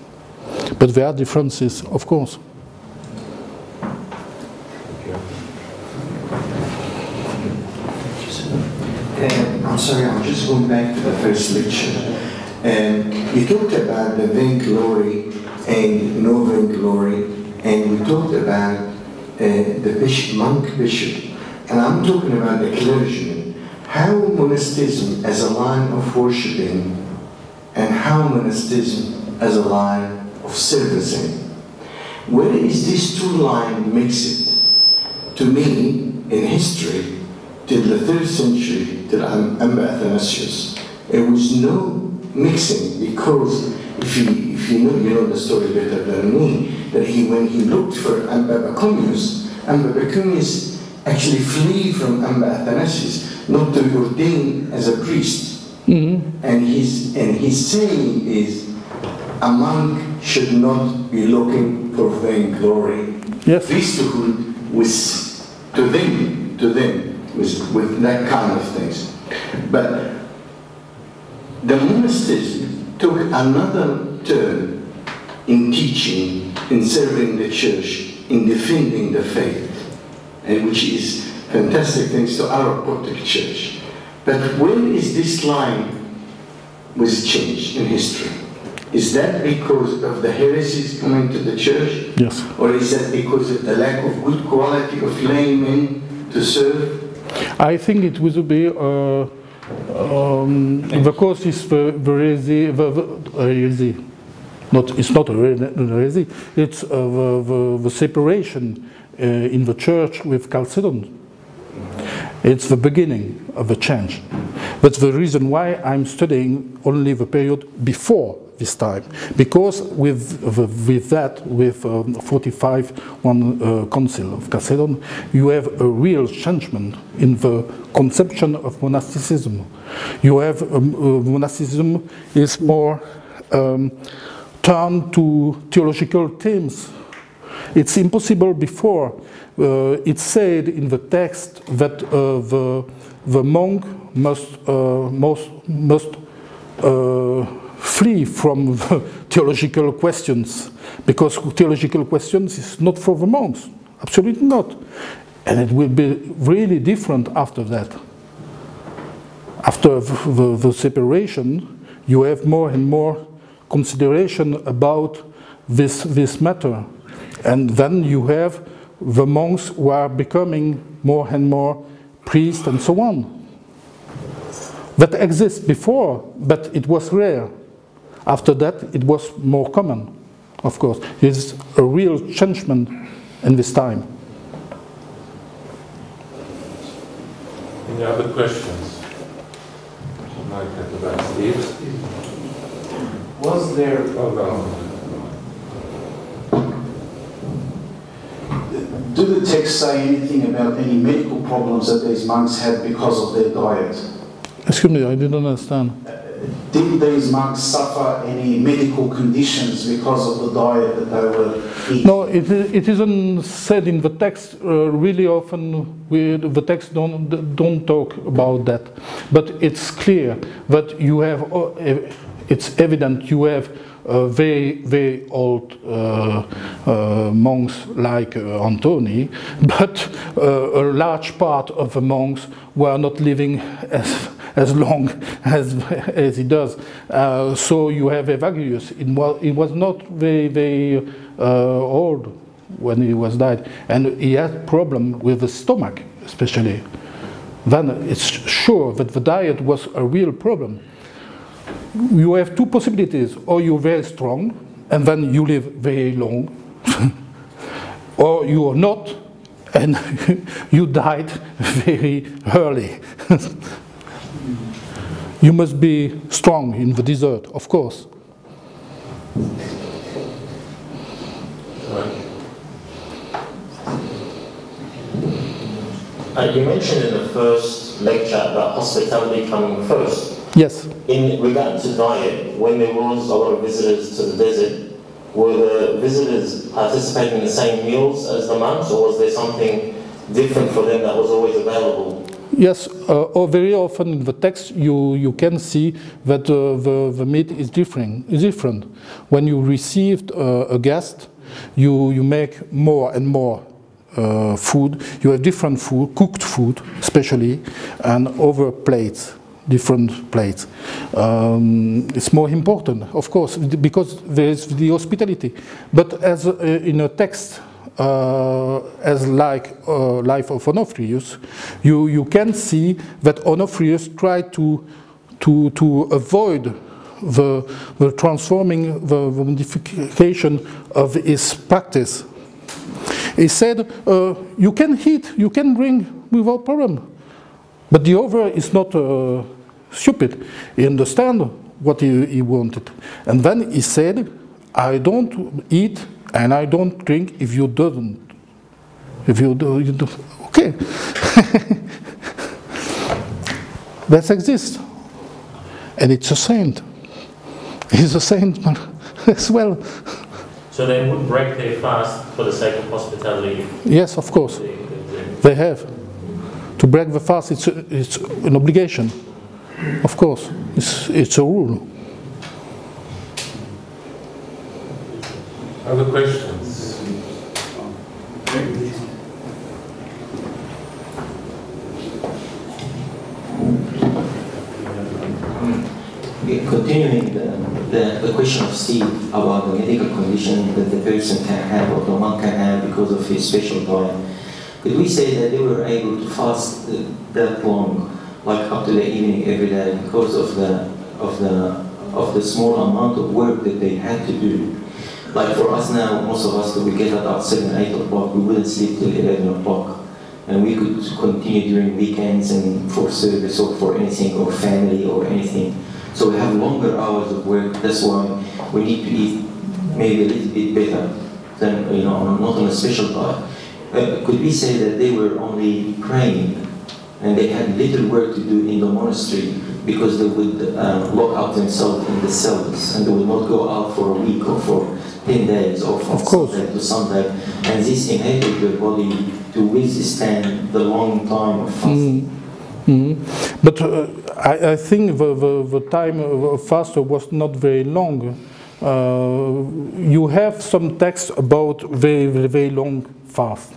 But there are differences, of course. I'm sorry, I'm just going back to the first lecture. You talked about the vainglory and no vainglory, and we talked about the bishop, monk bishop, and I'm talking about the clergyman, how monasticism as a line of worshipping and how monasticism as a line of servicing. Where is this two line mixed? To me, in history, till the 3rd century, till Amba Athanasius, there was no mixing, because if you know the story better than me, that when he looked for Amba Pacumius actually flee from Amba Athanasius, not to be ordained as a priest. Mm-hmm. And his saying is, a monk should not be looking for vainglory. Yes. Priesthood was to them with that kind of things. But the monasticism took another turn in teaching, in serving the church, in defending the faith, and which is fantastic thanks to our Coptic church. But where is this line was changed in history? Is that because of the heresies coming to the church? Yes. Or is that because of the lack of good quality of laymen to serve? I think it will be because it's the heresy. It's not a heresy. It's the separation in the church with Chalcedon. It's the beginning of the change. That's the reason why I'm studying only the period before this time, because with 45 Council of Chalcedon, you have a real changement in the conception of monasticism. You have monasticism is more turned to theological themes. It's impossible before. It's said in the text that the monk must flee from the theological questions, because theological questions is not for the monks, absolutely not. And it will be really different after that. After the separation, you have more and more consideration about this matter. And then you have the monks who are becoming more and more priests and so on. That exists before, but it was rare. After that, it was more common, of course. It's a real changement in this time. Any other questions? Marc at the back. Steve? Was there... Do the texts say anything about any medical problems that these monks had because of their diet? Excuse me, I didn't understand. Did these monks suffer any medical conditions because of the diet that they were eating? No, it isn't said in the text. Really often, the text don't talk about that. But it's clear that you have. It's evident you have very, very old monks like Antony, but a large part of the monks were not living as long as he does. So you have Evagrius. He was not very, very old when he was died, and he had problem with the stomach, especially. Then it's sure that the diet was a real problem. You have two possibilities: or you're very strong, and then you live very long, or you are not, and you died very early. You must be strong in the desert, of course. You mentioned in the first lecture about hospitality coming first. Yes. In regard to diet, when there was a lot of visitors to the desert, were the visitors participating in the same meals as the monks, or was there something different for them that was always available? Yes, or very often in the text you can see that the meat is different. When you received a guest, you make more and more food. You have different food, cooked food especially, and over plates, different plates. It's more important, of course, because there is the hospitality. But as in a text as like life of Onofrius, you can see that Onofrius tried to avoid the transforming, the modification of his practice. He said, you can eat, you can drink without problem, but the other is not stupid. He understands what he wanted. And then he said, I don't eat and I don't drink if you don't. If you do, okay. That exists. And it's a saint. He's a saint as well. So they would break their fast for the sake of hospitality? Yes, of course. They have. To break the fast, it's an obligation. Of course. It's a rule. Other questions? Continuing the question of Steve about the medical condition that the person can have or the monk can have because of his special diet, could we say that they were able to fast that long, like up to the evening every day, because of the small amount of work that they had to do? Like for us now, most of us, we get up at 7, 8 o'clock, we wouldn't sleep till 11 o'clock. And we could continue during weekends and for service or for anything, or family or anything. So we have longer hours of work. That's why we need to eat maybe a little bit better than, not on a special diet. Could we say that they were only praying and they had little work to do in the monastery because they would lock up themselves in the cells and they would not go out for a week or for 10 days or from Sunday to Sunday, and this enabled their body to withstand the long time of fasting? But I think the time of fast was not very long. You have some texts about very long fast.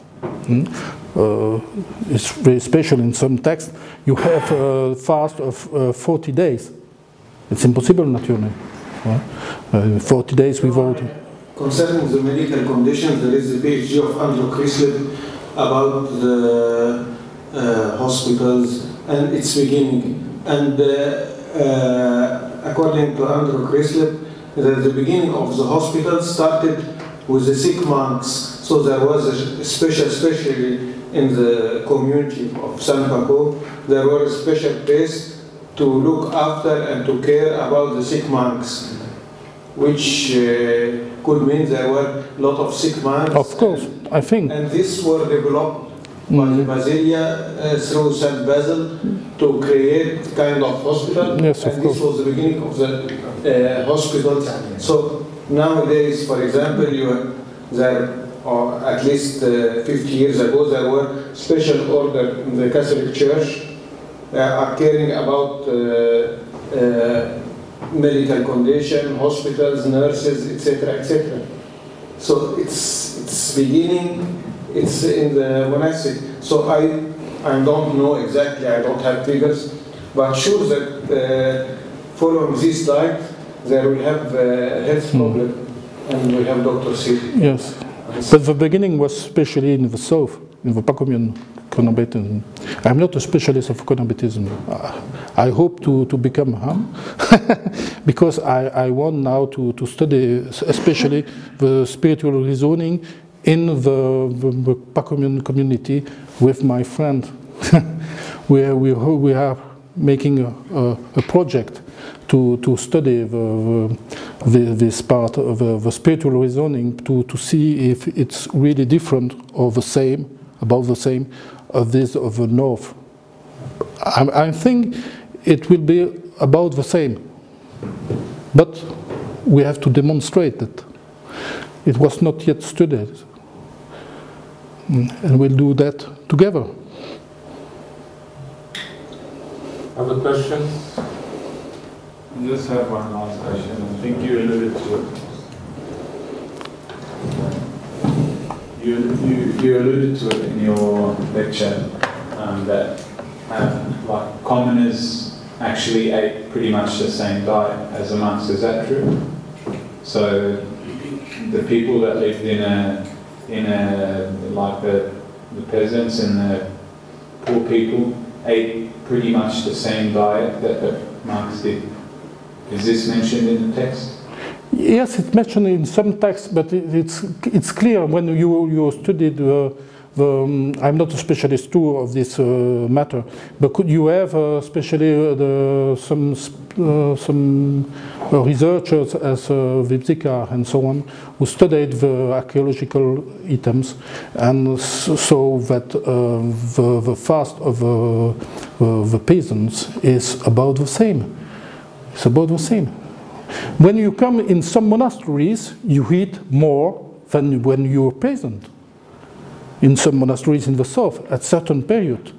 It's very special in some texts. You have a fast of 40 days. It's impossible, naturally. 40 days without... Concerning the medical conditions, there is a PhD of Andrew Crislip about the hospitals and its beginning. And according to Andrew Crislip, the beginning of the hospital started with the sick monks. So there was a special, especially in the community of San Paco, there was a special place to look after and to care about the sick monks, which could mean there were a lot of sick monks. Of course, I think. And these were developed by the Basilia through St. Basil to create kind of hospital. Yes, of and course. This was the beginning of the hospitals. So nowadays, for example, or at least 50 years ago, there were special order in the Catholic Church are caring about medical condition, hospitals, nurses, etc., etc. So it's beginning. It's in the monastic. So I don't know exactly. I don't have figures, but sure that following this diet, there will have a health problem, and we have doctors here. Yes. But the beginning was especially in the south, in the Pacomian conobbatism. I'm not a specialist of conobbatism. I hope to become because I want now to study especially the spiritual reasoning in the Pacomian community with my friend, where we are making a project to study this part of the spiritual reasoning to see if it's really different or the same, about the same of this of the north. I think it will be about the same, but we have to demonstrate that. It was not yet studied, and we'll do that together. Other questions? I just have one last question. I think you alluded to it. You alluded to it in your lecture that like commoners actually ate pretty much the same diet as the monks. Is that true? So the people that lived in a in like the peasants and the poor people ate pretty much the same diet that monks did. Is this mentioned in the text? Yes, it's mentioned in some texts, but it's clear when you studied I'm not a specialist too of this matter, but could you have especially some researchers as Vipzika and so on who studied the archaeological items and saw that the fast of the peasants is about the same. It's about the same. When you come in some monasteries, you eat more than when you're peasant. In some monasteries in the south, at certain period.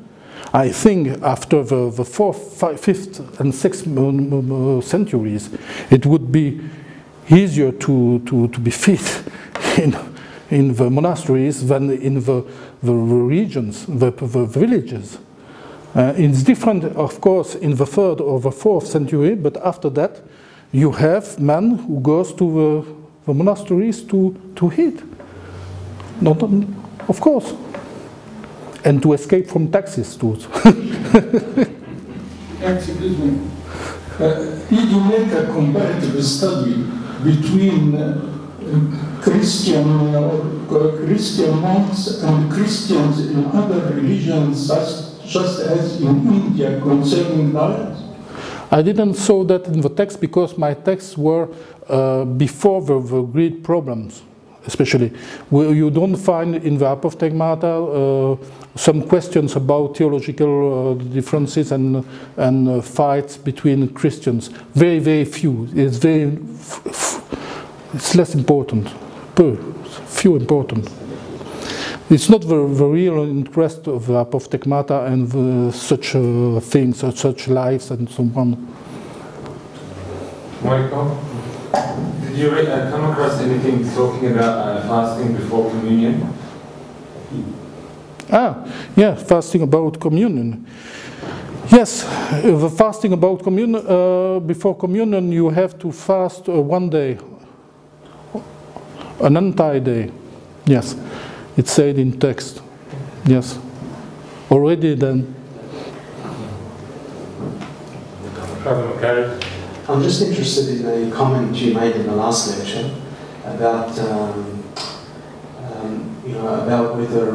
I think after the 4th, 5th and 6th centuries, it would be easier to be fit in the monasteries than in the regions, the villages. It's different, of course, in the 3rd or the 4th century, but after that, you have men who goes to the monasteries to eat. Of course. And to escape from taxes too. Excuse me. Did you make a comparative study between Christian monks and Christians in other religions, just as in India, concerning diet? I didn't saw that in the text because my texts were before the great problems. Especially, you don't find in the Apophthegmata some questions about theological differences and fights between Christians. Very, very few. It's less important. Few important. It's not the real interest of the Apophthegmata and such things, such lives and so on. Michael? Did you come across anything talking about fasting before communion? Yeah, fasting about communion. Yes, the fasting about communion, before communion you have to fast one day, an entire day. Yes, it's said in text. Yes, already then. I'm just interested in a comment you made in the last lecture about, about whether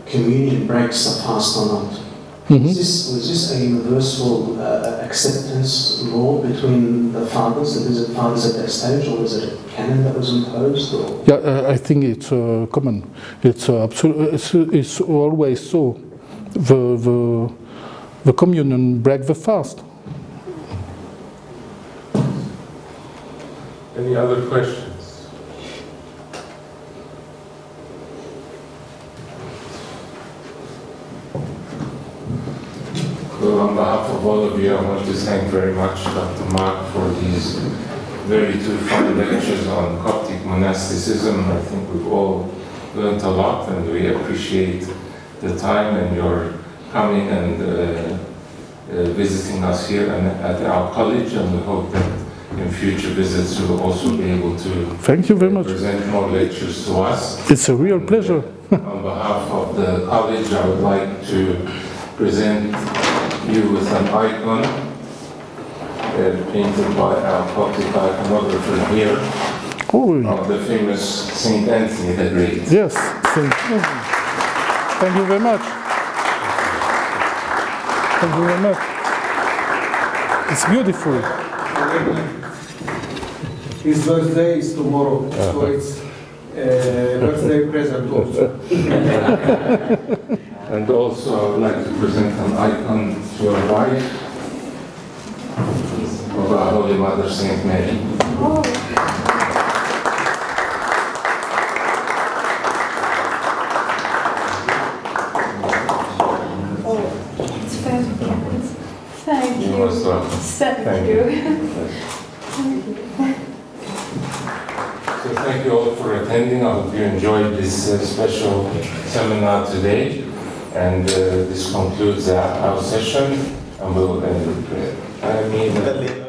communion breaks the fast or not. Mm-hmm. Was this a universal acceptance law between the fathers, the visited fathers at that stage, or was it a canon that was imposed? Or? Yeah, I think it's common. It's it's always so. The communion break the fast. Any other questions? Well, on behalf of all of you, I want to thank very much Dr. Marc for these very two fine lectures on Coptic monasticism. I think we've all learned a lot, and we appreciate the time and your coming and visiting us here and at our college, and we hope that in future visits you will also be able to thank you very much. Present more lectures to us. It's a real pleasure. On behalf of the college, I would like to present you with an icon painted by our Coptic iconographer here of the famous Saint Anthony the Great. Yes, thank you very much. Thank you very much. It's beautiful. His birthday is tomorrow, so it's birthday present also. And also I would like to present an icon to your wife of our Holy Mother Saint Mary. It's fabulous. Thank you. You're most welcome. Thank you. So thank you all for attending. I hope you enjoyed this special seminar today. And this concludes our session, and we'll end with prayer.